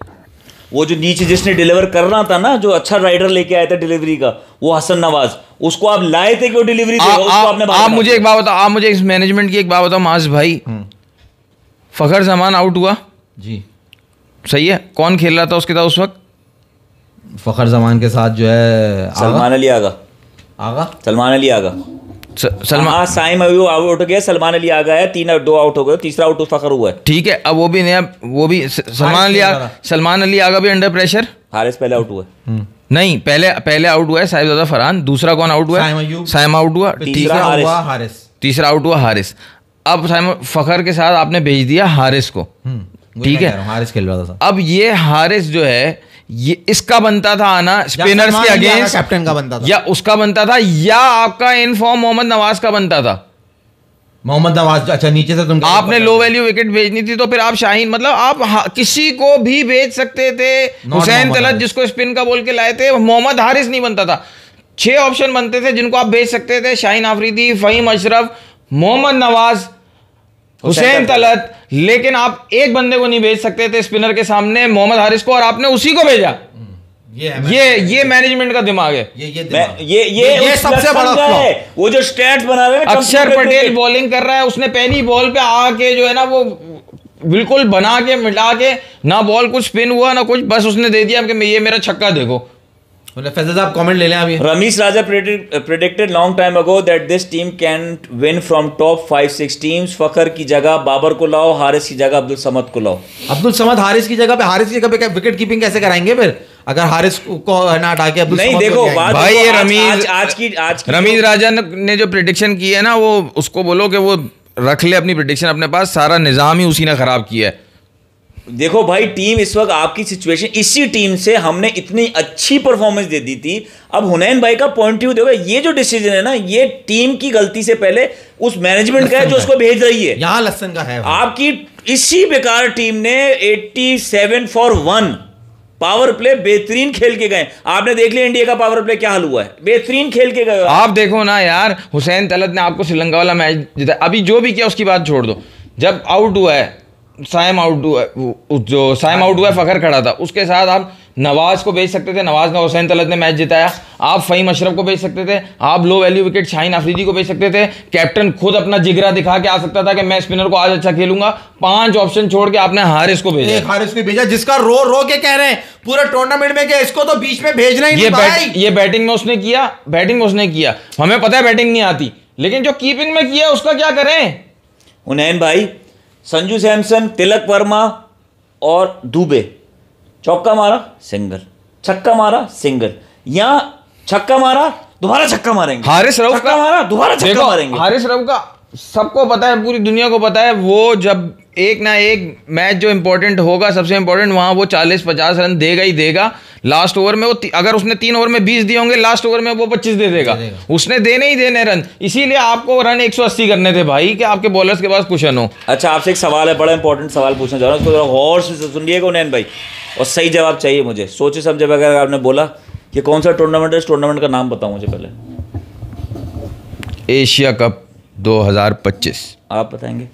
वो जो नीचे जिसने डिलीवर करना था ना, जो अच्छा राइडर लेके आया था डिलीवरी का, वो हसन नवाज, उसको आप लाए थे कि वो डिलीवरी देगा। आप मुझे एक बात बताओ, आप मुझे इस मैनेजमेंट की एक बात बताओ माज भाई, फखर जमान आउट हुआ जी, सही है, कौन खेल रहा था उसके साथ उस वक्त? फखर जमान के साथ जो है सलमान अली आगा। साइम आउट हो गया, सलमान अली आ गया, 2 आउट हो गए, तीसरा आउट फखर हुआ है। ठीक है, अब वो भी नया, वो भी सलमान अली आगा भी अंडर प्रेशर। हारिस पहले आउट हुआ है। नहीं, पहले आउट हुआ है साहिबजादा फरहान, दूसरा कौन आउट हुआ है? साइम आउट हुआ, तीसरा आउट हुआ हारिस। अब फखर के साथ आपने भेज दिया हारिस को, ठीक है, हारिस खेल रहा था। अब ये हारिस जो है, ये इसका बनता था आना स्पिनर्स के अगेंस्ट, कैप्टन का बनता था, या उसका बनता था, या आपका इनफॉर्म मोहम्मद नवाज का बनता था। मोहम्मद नवाज, अच्छा नीचे से तुम आपने लो वैल्यू विकेट भेजनी थी, तो फिर आप शाहीन, मतलब आप किसी को भी भेज सकते थे। हुसैन तलत जिसको स्पिन का बोल के लाए थे, मोहम्मद हारिस नहीं बनता था। 6 ऑप्शन बनते थे जिनको आप भेज सकते थे, शाहीन आफरीदी, फहीम अशरफ, मोहम्मद नवाज, हुसैन तलत, लेकिन आप एक बंदे को नहीं भेज सकते थे स्पिनर के सामने, मोहम्मद हारिस को, और आपने उसी को भेजा। ये मैनेजमेंट का दिमाग है। ये सबसे बड़ा फ्लॉ है। वो जो स्टैट्स बना रहे हैं, अक्षर पटेल बॉलिंग कर रहा है, उसने पहली बॉल पे आके जो है ना वो बिल्कुल बना के मिटा के, ना बॉल कुछ स्पिन हुआ ना कुछ, बस उसने दे दिया कि ये मेरा छक्का देखो। फैजल साहब कमेंट ले लें अभी। रमीश राजा predicted long time ago that this team can win from top 5-6 teams. फखर की जगह बाबर को लाओ, हारिस की जगह अब्दुल समद को लाओ। अब्दुल समद हारिस की जगह पे विकेट कीपिंग कैसे कराएंगे फिर, अगर हारिस को ना हटा के अब्दुल समद? नहीं देखो भाई, ये रमीज राजा ने जो प्रेडिक्शन की है ना, वो उसको बोलो कि वो रख ले अपनी प्रेडिक्शन अपने पास, सारा निजाम ही उसी ने खराब किया है। देखो भाई, टीम इस वक्त आपकी सिचुएशन, इसी टीम से हमने इतनी अच्छी परफॉर्मेंस दे दी थी। अब हुनैन भाई का पॉइंट व्यू देखो, ये जो डिसीजन है ना, ये टीम की गलती से पहले उस मैनेजमेंट का है जो उसको भेज रही है। यहां लसन का है। आपकी इसी बेकार टीम ने 87 for 1 पावर प्ले बेहतरीन खेल के गए। आपने देख लिया इंडिया का पावर प्ले क्या हाल हुआ है, बेहतरीन खेल के गए। आप देखो ना यार, हुसैन तलत ने आपको श्रीलंका वाला मैच जीता। अभी जो भी किया उसकी बात छोड़ दो, जब आउट हुआ है साइम आउट हुआ, जो साइम आउट हुआ फखर खड़ा था, उसके साथ आप नवाज को भेज सकते थे, नवाज ने हुसैन तलत ने मैच जिताया। आप फहीम अशरफ को भेज सकते थे, आप low value wicket Shaheen Afridi को भेज सकते थे। कैप्टन खुद अपना जिगरा दिखा के आ सकता था कि मैं स्पिनर को आज अच्छा खेलूंगा। 5 ऑप्शन छोड़ के आपने हारिस को भेजा, हारिस को भेजा, जिसका रो के कह रहे हैं पूरे टूर्नामेंट में कि इसको तो बीच में भेजना ही नहीं भाई। ये बैटिंग में उसने किया, हमें पता है बैटिंग नहीं आती, लेकिन जो कीपिंग में किया उसका क्या करें? हुनैन भाई, संजू सैमसन, तिलक वर्मा और दुबे, चौका मारा सिंगल, छक्का मारा सिंगल, यहां छक्का मारा दोबारा छक्का मारेंगे, हारिस रऊफ का मारा दोबारा छक्का मारेंगे। हारिस रऊफ का सबको पता है, पूरी दुनिया को पता है, वो जब एक ना एक मैच जो इंपॉर्टेंट होगा, सबसे इंपॉर्टेंट, वहां वो 40-50 रन देगा ही देगा। लास्ट ओवर में वो अगर उसने 3 ओवर में 20 दिए होंगे, लास्ट ओवर में वो 25 दे देगा। उसने देने ही देने रन, इसीलिए आपको रन 180 करने थे भाई, कि आपके बॉलर्स के पास कुशन हो। अच्छा, आपसे एक सवाल है, बड़ा इंपॉर्टेंट सवाल पूछना चाह रहा हूँ, उसको जरा गौर से सुनिएगा उनैन भाई, और सही जवाब चाहिए मुझे, सोचे समझे बगैर। आपने बोला कि कौन सा टूर्नामेंट है, इस टूर्नामेंट का नाम बताओ मुझे पहले। Asia cup 2025। आप बताएंगे?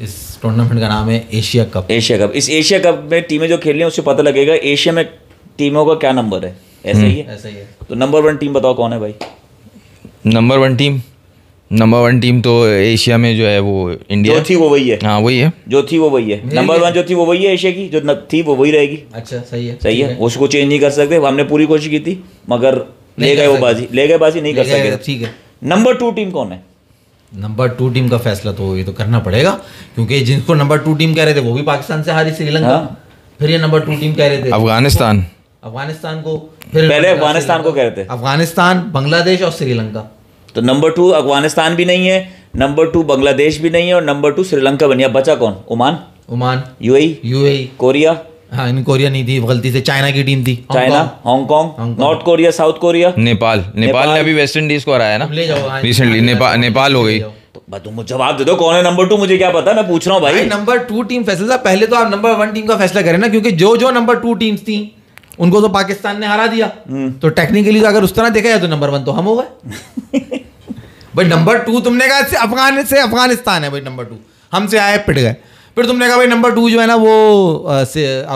इस टूर्नामेंट का नाम है एशिया कप। Asia cup. इस एशिया कप में टीमें जो खेल रही हैं उससे पता लगेगा एशिया में टीमों का क्या नंबर है। ऐसा ही है? ऐसा ही है। तो नंबर 1 टीम बताओ कौन है भाई? नंबर 1 टीम तो एशिया में जो है वो इंडिया जो थी वो वही है। हाँ वही है, जो थी वो वही है। नंबर 1 जो थी वो वही है एशिया की, जो थी वो वही रहेगी। अच्छा, सही है, सही है, उसको चेंज नहीं कर सकते। हमने पूरी कोशिश की थी मगर ले गए वो बाजी, नहीं कर सकते। ठीक है। नंबर 2 टीम कौन है? नंबर 2 टीम का फैसला तो ये तो करना पड़ेगा, क्योंकि जिनको नंबर 2 टीम कह रहे थे वो भी पाकिस्तान से हारी, श्रीलंका। फिर ये नंबर 2 टीम कह रहे थे अफगानिस्तान को, फिर पहले अफगानिस्तान को कह रहे थे। अफगानिस्तान, बांग्लादेश और श्रीलंका। तो नंबर 2 अफगानिस्तान भी नहीं है, नंबर 2 बांग्लादेश भी नहीं है, और नंबर 2 श्रीलंका बनी। अब बचा कौन? Oman, UAE, Korea. हाँ, इन कोरिया नहीं थी, गलती से चाइना की टीम थी। China, Hong Kong, north Korea, south Korea, Nepal ने अभी वेस्ट इंडीज को हराया ना ले जाओ रिसेंटली। नेपाल हो गई। तो तुम जवाब दे दो, कौन है नंबर 2? मुझे क्या पता, मैं पूछ रहा हूँ भाई। नंबर 2 टीम फैसला, पहले तो आप नंबर 1 टीम का फैसला करें ना, क्योंकि जो नंबर 2 टीम्स थी उनको तो पाकिस्तान ने हरा दिया। तो टेक्निकली तो अगर उस तरह देखा जाए तो नंबर 1 तो हम हो गए। भाई नंबर 2 तुमने कहा अफगानिस्तान है भाई, नंबर 2 हमसे आए पिट गए। फिर तुमने कहा भाई नंबर 2 जो है ना वो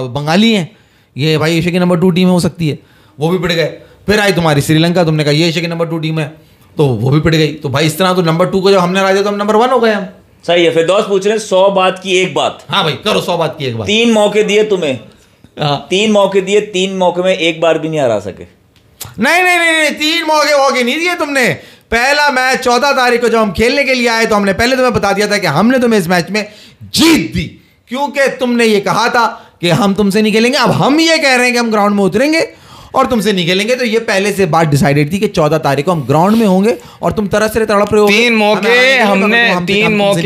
बंगाली हैं, ये भाई एशिया की नंबर 2 टीम हो सकती है, वो भी पिट गए। फिर आई तुम्हारी श्रीलंका, तुमने कहा ये एशिया की नंबर 2 टीम है, तो वो भी पिट गई। तो भाई इस तरह तो नंबर 2 को जब हमने हरा दिया तो हम नंबर 1 हो गए हम। सही है। फिर दोस्त पूछ रहे हैं 100 बात की एक बात। हाँ भाई करो, 100 बात की एक बात। 3 मौके दिए तुम्हें, 3 मौके दिए, 3 मौके में एक बार भी नहीं हरा सके। नहीं, 3 मौके नहीं दिए तुमने। पहला मैच 14 तारीख को जब हम खेलने के लिए आए तो हमने पहले तुम्हें बता दिया था कि हमने तुम्हें इस मैच में जीत दी, क्योंकि तुमने ये कहा था कि हम तुमसे नहीं खेलेंगे। अब हम ये कह रहे हैं कि हम ग्राउंड में उतरेंगे और तुमसे नहीं खेलेंगे। तो ये पहले से बात डिसाइडेड थी कि 14 तारीख को हम ग्राउंड में होंगे और तुम तरह से तड़प रहे हो। 3 मौके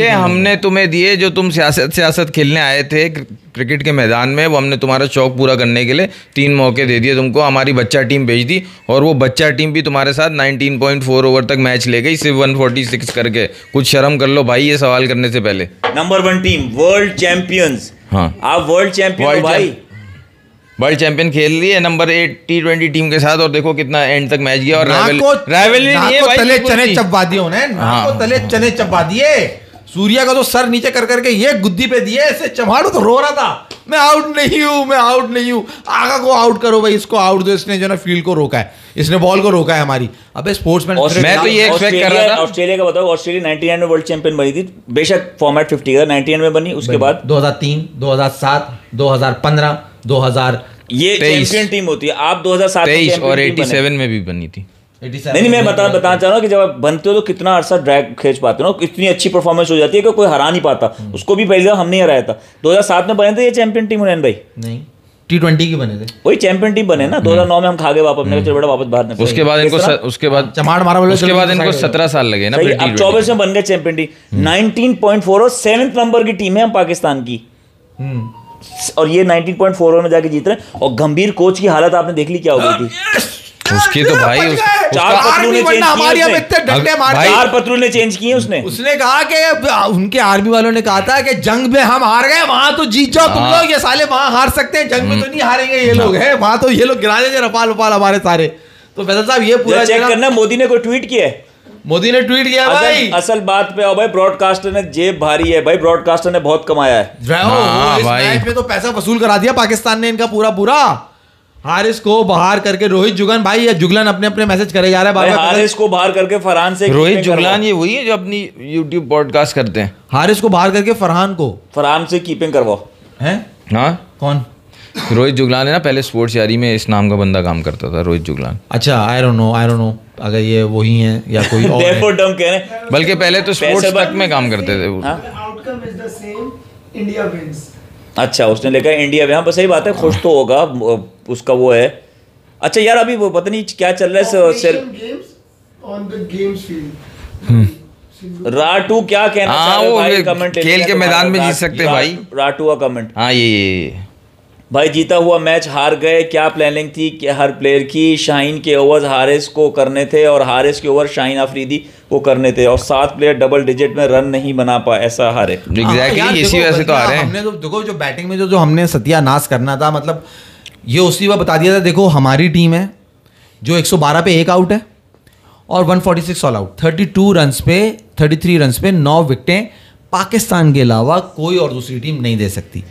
हमने तुम्हें दिए, जो तुम सियासत खेलने आए थे क्रिकेट के मैदान में, वो हमने तुम्हारा शौक पूरा करने के लिए 3 मौके दे दिए तुमको। हमारी बच्चा टीम भेज दी और वो बच्चा टीम भी तुम्हारे साथ 19.4 ओवर तक मैच ले गई, सिर्फ 146 करके। कुछ शर्म कर लो भाई ये सवाल करने से पहले। Number 1 team world champions. हाँ, आप वर्ल्ड चैंपियन भाई, वर्ल्ड चैंपियन खेल रही है नंबर 8 T20 टीम के साथ, और देखो कितना एंड तक मैच गया। और राइवलरी नहीं है भाई, तले चने चबा दिए उन्हें, तले चने चबा दिए। सूर्या का तो सर नीचे कर करके ये गुद्दी पे दिए, ऐसे चमाड़ू तो रो रहा था, मैं आउट नहीं हूँ। आगा को आउट करो भाई, इसको आउट दो। इसने जो ना फील्ड को रोका है, इसने बॉल को रोका है हमारी। अबे स्पोर्ट्समैन, मैं तो ये एक्सपेक्ट कर रहा था। ऑस्ट्रेलिया का बताओ, ऑस्ट्रेलिया 99 में वर्ल्ड चैंपियन बनी थी, बेशक फॉर्मेट 50 का 99 में बनी। उसके बाद 2003, 2007, 2015, 2000 ये चैंपियन टीम होती है। आप 2007 23 और 87 में भी बनी थी। नहीं, मैं बताना चाह रहा हूँ कि जब आप बनते हो तो कितना अरसा ड्रैग खींच पाते हो ना, इतनी अच्छी परफॉर्मेंस हो जाती है कि कोई हरा नहीं पाता। उसको भी पहले हम नहीं हराया था। 2007 में बने थे ये चैंपियन टीम हुनैन भाई? नहीं, T20 की बने थे, वही चैंपियन टीम बने ना। 2009 में हम खा गए वापस, हमने चलो बड़ा वापस बाहर। उसके बाद चमाड़ मारा, उसके बाद इनको 17 साल लगे ना। अब 24 में बन गए चैंपियन टीम। 19.4 और 7th नंबर की टीम है हम पाकिस्तान की, और ये 19.4 में जाके जीत रहे हैं। और गंभीर कोच की हालत आपने देख ली क्या हो गई थी उसकी। तो भाई 4 पत्रों ने चेंज किए उसने। उसने कहा कि उनके आर्मी वालों ने कहा था कि जंग में हम हार गए, वहां तो जीत जाओ तुम लोग, ये साले वहां हार सकते हैं, जंग में तो नहीं हारेंगे ये लोग हैं, वहां तो ये लोग गिरा देंगे रफाल वफाल हमारे सारे। तो फैसल साहब ये पूरा चेक करना, मोदी ने कोई ट्वीट किया है? मोदी ने ट्वीट किया भाई। असल बात पे आओ भाई, ब्रॉडकास्टर ने जेब भारी है भाई, ब्रॉडकास्टर ने बहुत कमाया है। इस मैच में तो पैसा वसूल करा दिया पाकिस्तान ने इनका पूरा। हारिस को बाहर करके रोहित जुगन, भाई ये जुगलन अपने मैसेज करे जा रहा है। हारिस को बाहर करके फरहान से, रोहित जुगलान ये वही है जो अपनी YouTube पॉडकास्ट करते हैं। हारिस को बाहर करके फरहान से कीपिंग करवाओ हैं। हाँ, कौन? रोहित जुगलान है ना, पहले स्पोर्ट्स यारी में इस नाम का बंदा काम करता था, रोहित जुगलान। अच्छा, आई डोंट नो अगर ये वही है या कोई और है। बल्कि पहले तो स्पोर्ट्स तक में काम करते थे वो। Outcome is the same, India wins. अच्छा, उसने लिखा इंडिया में। हाँ बस सही बात है, खुश तो होगा, उसका वो है। अच्छा यार, अभी वो पता नहीं क्या चल रहा है। राटू क्या कहना चाह रहे हो भाई? कमेंट खेल के मैदान में जीत सकते भाई। राटू का कमेंट। हाँ, ये भाई जीता हुआ मैच हार गए, क्या प्लानिंग थी क्या हर प्लेयर की? शाहीन के ओवर्स हारिस को करने थे और हारिस के ओवर शाहीन अफरीदी को करने थे और 7 प्लेयर डबल डिजिट में रन नहीं बना पाए, ऐसा हारे। एग्जैक्टली इसी वजह से तो हारे। हमने तो देखो जो बैटिंग में जो हमने सत्यानाश करना था, मतलब ये उसी वक्त बता दिया था। देखो हमारी टीम है जो 112 पे 1 आउट है और 146 ऑल आउट, 32 रन्स पे 33 रन्स पे 9 विकेटें पाकिस्तान के अलावा कोई और दूसरी टीम नहीं दे सकती।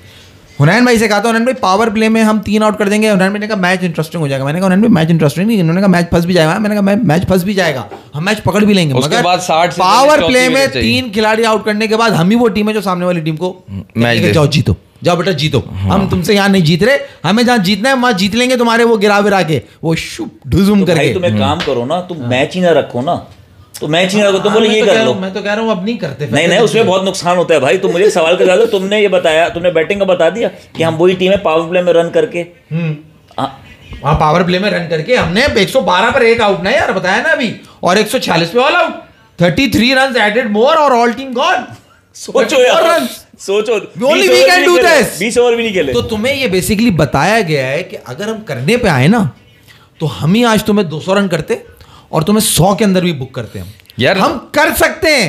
हुनैन भाई से कहा था, हुनैन भाई पावर प्ले में हम 3 आउट कर देंगे। हुनैन भाई ने कहा मैच इंटरेस्टिंग हो जाएगा। मैंने कहा हुनैन भाई मैच इंटरेस्टिंग नहीं, इन्होंने कहा मैच फंस भी जाएगा। मैंने कहा मैच फंस भी जाएगा, हम मैच पकड़ भी लेंगे, उसके बाद 60 से पावर प्ले में 3 खिलाड़ी आउट करने के बाद हम ही वो टीम है जो सामने वाली टीम को मैच जाओ जीतो, जाओ बेटा जीतो। हम तुमसे यहाँ नहीं जीत रहे, हमें जहाँ जीतना है वहाँ जीत लेंगे तुम्हारे वो गिरा विरा के वो ढुजुम करके। तुम एक काम करो ना, तुम मैच ही ना रखो ना, तो मैच ही ना रखो, तुम बोले ये कर लो। मैं तो कह रहा हूँ अब नहीं करते। नहीं उसमें बहुत नुकसान होता है भाई। तुम मुझे सवाल कर रहे हो, तुमने ये बताया, तुमने बैटिंग का बता दिया कि हम वही टीम है पावर प्ले में रन करके। वहाँ पावर प्ले में रन करके हमने 112 पर 1 आउट ना यार बताया ना अभी, और 146 पे ऑल आउट, 33 रन्स एडेड मोर और ऑल टीम गॉन। सोचो यार, सोचो 20 ओवर भी नहीं खेले। तो तुम्हें ये बेसिकली बताया गया है कि अगर हम करने पे आए ना तो हम ही आज तुम्हें 200 रन करते और तुम्हें 100 के अंदर भी बुक करते हैं यार। हम कर सकते हैं,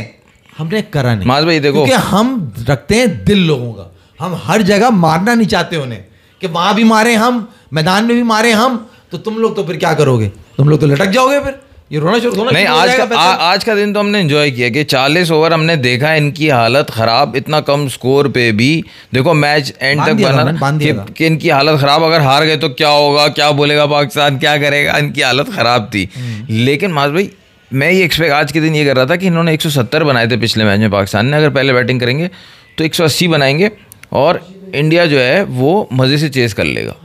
हमने करा नहीं। माज भाई देखो, क्योंकि हम रखते हैं दिल लोगों का, हम हर जगह मारना नहीं चाहते उन्हें कि वहां भी मारे हम, मैदान में भी मारे हम, तो तुम लोग तो फिर क्या करोगे? तुम लोग तो लटक जाओगे, फिर ये रोना शुरू होना। नहीं आज का दिन तो हमने एंजॉय किया कि 40 ओवर हमने देखा इनकी हालत खराब, इतना कम स्कोर पे भी देखो मैच एंड तक बना कि इनकी हालत खराब। अगर हार गए तो क्या होगा, क्या बोलेगा पाकिस्तान, क्या करेगा, इनकी हालत खराब थी। लेकिन माज भाई मैं ये एक्सपेक्ट आज के दिन ये कर रहा था कि इन्होंने 170 बनाए थे पिछले मैच में पाकिस्तान ने, अगर पहले बैटिंग करेंगे तो 180 बनाएंगे और इंडिया जो है वो मजे से चेस कर लेगा।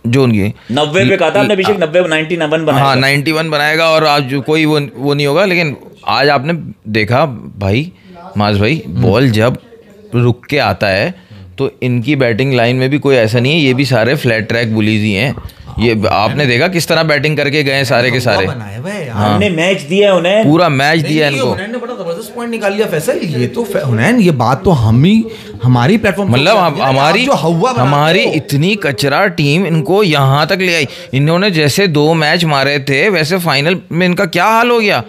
जो उनकी 90 पे कहा था आपने अभिषेक, 91 बनाएगा। हाँ 91 बनाएगा और आज कोई वो नहीं होगा। लेकिन आज आपने देखा भाई माज भाई, बॉल जब रुक के आता है तो इनकी बैटिंग लाइन में भी कोई ऐसा नहीं है, ये भी सारे फ्लैट ट्रैक बुलीज ही हैं। ये आपने देखा किस तरह बैटिंग करके गए सारे के सारे। हमने मैच दिया है उन्हें, पूरा मैच दिया इनको। हुनैन ने बड़ा जबरदस्त पॉइंट निकाल लिया फैसल। ये तो हुनैन, ये बात तो हम ही हमारी प्लेटफॉर्म मतलब हमारी इतनी कचरा टीम इनको यहाँ तक ले आई। इन्होंने जैसे 2 मैच मारे थे वैसे फाइनल में इनका क्या हाल हो गया।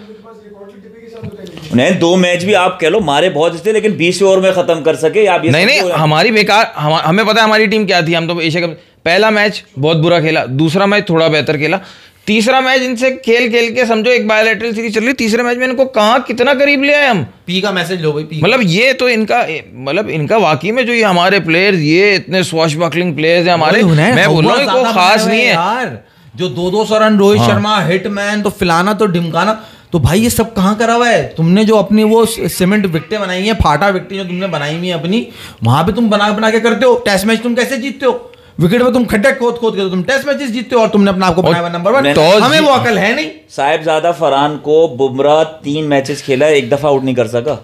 उन्हें 2 मैच भी आप कह लो मारे बहुत थे, लेकिन 20 ओवर में खत्म कर सके आप। नहीं हमारी बेकार, हमें पता है हमारी टीम क्या थी। हम तो एशिया कप पहला मैच बहुत बुरा खेला, दूसरा मैच थोड़ा बेहतर खेला, तीसरा मैच इनसे खेल के समझो एक बायोलैटरल सीरीज चल रही, तीसरे मैच में इनको कहाँ कितना करीब ले आए हम। पी का मैसेज लो भाई, पी। मतलब ये तो इनका वाकई में जो ये हमारे प्लेयर्स, ये इतने स्वॉशबकलिंग प्लेयर्स हैं हमारे। मैं बोल रहा हूँ कोई खास नहीं है यार, जो 200 रन रोहित शर्मा, हिटमैन, तो फिलाना तो ढिमकाना, तो भाई ये सब कहाँ करा हुआ है? तुमने जो अपनी वो सीमेंट विकेटें बनाई हैं, फाटा विकेटें जो तुमने बनाई हुई है अपनी, वहां पे तुम बना के करते हो। टेस्ट मैच तुम कैसे जीतते हो? विकेट पे तुम खड्डे खोद के तो तुम टेस्ट मैचेस जीतते हो और तुमने अपना आपको बनाया नंबर 1। तो हमें वो अकल है नहीं। साहिबजादा फरहान को बुमराह 3 मैचेस खेला है, 1 दफा आउट नहीं कर सका।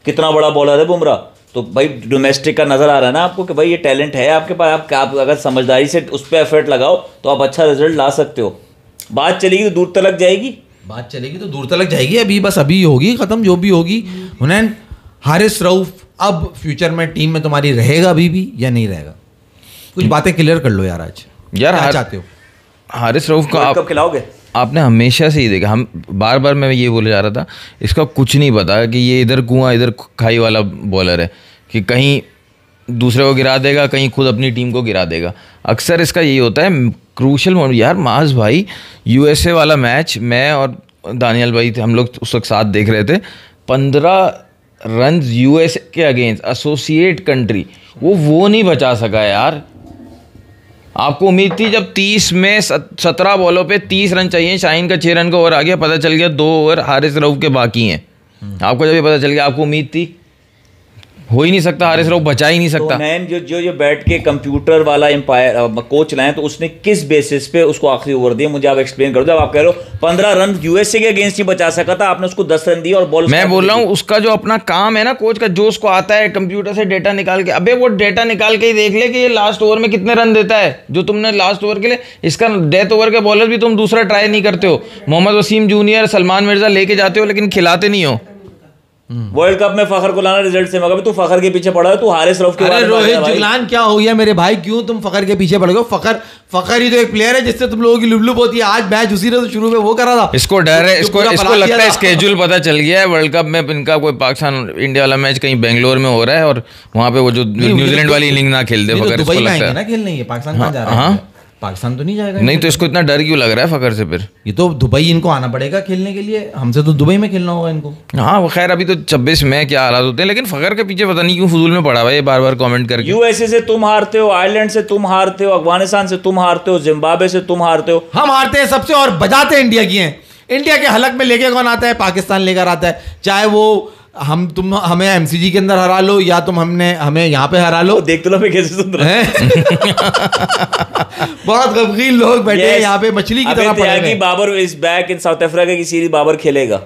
कितना बड़ा बॉलर है बुमराह। तो भाई डोमेस्टिक का नजर आ रहा है ना आपको कि भाई ये टैलेंट है आपके पास। आप अगर समझदारी से उस पर एफर्ट लगाओ तो आप अच्छा रिजल्ट ला सकते हो। बात चलेगी तो दूर तक जाएगी, बात चलेगी तो दूर तक जाएगी। अभी होगी खत्म जो भी होगी। हुनैन, हारिस रऊफ अब फ्यूचर में टीम में तुम्हारी रहेगा अभी भी या नहीं रहेगा? कुछ बातें क्लियर कर लो यार आज। यार क्या चाहते हो? हारिस रऊफ का कब खिलाओगे? आपने हमेशा से ही देखा, हम बार मैं ये बोले जा रहा था, इसका कुछ नहीं पता कि ये इधर कुआं इधर खाई वाला बॉलर है कि कहीं दूसरे को गिरा देगा, कहीं खुद अपनी टीम को गिरा देगा। अक्सर इसका यही होता है क्रूशल मोमेंट। यार माज भाई, यूएसए वाला मैच मैं और दानियल भाई थे, हम लोग उस वक्त साथ देख रहे थे। 15 रन यूएसए के अगेंस्ट एसोसिएट कंट्री, वो नहीं बचा सका यार। आपको उम्मीद थी जब 30 में 17 बॉलों पे 30 रन चाहिए, शाहीन का 6 रन का ओवर आ गया, पता चल गया 2 ओवर हारिस रऊफ के बाकी हैं। आपको जब ये पता चल गया, आपको उम्मीद थी हो ही नहीं सकता, हारिस रऊफ बचा ही नहीं सकता। तो जो बैठ के कंप्यूटर वाला एम्पायर कोच लाए तो उसने किस बेसिस पे उसको आखिरी ओवर दिया, मुझे आप एक्सप्लेन करो। जब आप कह रहे हो 15 रन यूएसए के अगेंस्ट ही बचा सका था, आपने उसको 10 रन दिए और बॉल। मैं बोल रहा हूँ उसका जो अपना काम है ना कोच का, जो उसको आता है कंप्यूटर से डेटा निकाल के, अबे वो डेटा निकाल के ही देख ले कि ये लास्ट ओवर में कितने रन देता है। जो तुमने लास्ट ओवर के लिए, इसका डेथ ओवर के बॉलर भी तुम दूसरा ट्राई नहीं करते हो। मोहम्मद वसीम जूनियर, सलमान मिर्जा लेके जाते हो लेकिन खिलाते नहीं हो। वर्ल्ड कप में फखर को लाना रिजल्ट से मगर तू फखर के पीछे पड़ा है, तू हारिस रऊफ के अरे बारे में रोहित भाई। जुगलान क्या हो गया मेरे भाई, क्यों तुम फखर के पीछे पड़ गए? फखर ही तो एक प्लेयर है जिससे तुम लोगों की लुबलुब होती है। आज मैच उसी ने तो शुरू में वो करा था, इसको डर है, जो इसको पूरा इसको बना लगता दिया है था। स्केड्यूल पता चल गया है वर्ल्ड कप में इनका कोई पाकिस्तान इंडिया वाला मैच कहीं बेंगलोर में हो रहा है और वहां पे वो जो न्यूजीलैंड वाली इनिंग ना खेल दे नहीं, तो फकर, इसको दुबई में लगता आएंगे है। ना खेलने, ये पाकिस्तान कहाँ जा रहा है? हाँ। पाकिस्तान तो नहीं जाएगा। नहीं तो इसको इतना डर क्यों लग रहा है फकर से फिर? ये तो दुबई इनको आना पड़ेगा खेलने के लिए, हमसे तो दुबई में खेलना होगा इनको। हाँ वो खैर अभी तो 26 में क्या हालात होते हैं, लेकिन फकर के पीछे पता नहीं क्यों फजूल में पड़ा हुआ है ये बार बार कमेंट करके। यूएसए से तुम हारते हो, आयरलैंड से तुम हारते हो, अफगानिस्तान से तुम हारते हो, जिम्बाब्वे से तुम हारते हो। हम हारते हैं सबसे और बजाते हैं इंडिया की हैं। इंडिया के हलक में लेके कौन आता है? पाकिस्तान लेकर आता है। चाहे वो तुम हमें एमसीजी के अंदर हरा लो या तुम हमें यहाँ पे हरा लो। देख तो लो मैं कैसे सुन रहा हूं। बहुत गमगीन लोग बैठे हैं यहाँ पे, मछली की तरह पड़े हुए हैं। Babar is back in South Africa की सीरीज बाबर खेलेगा,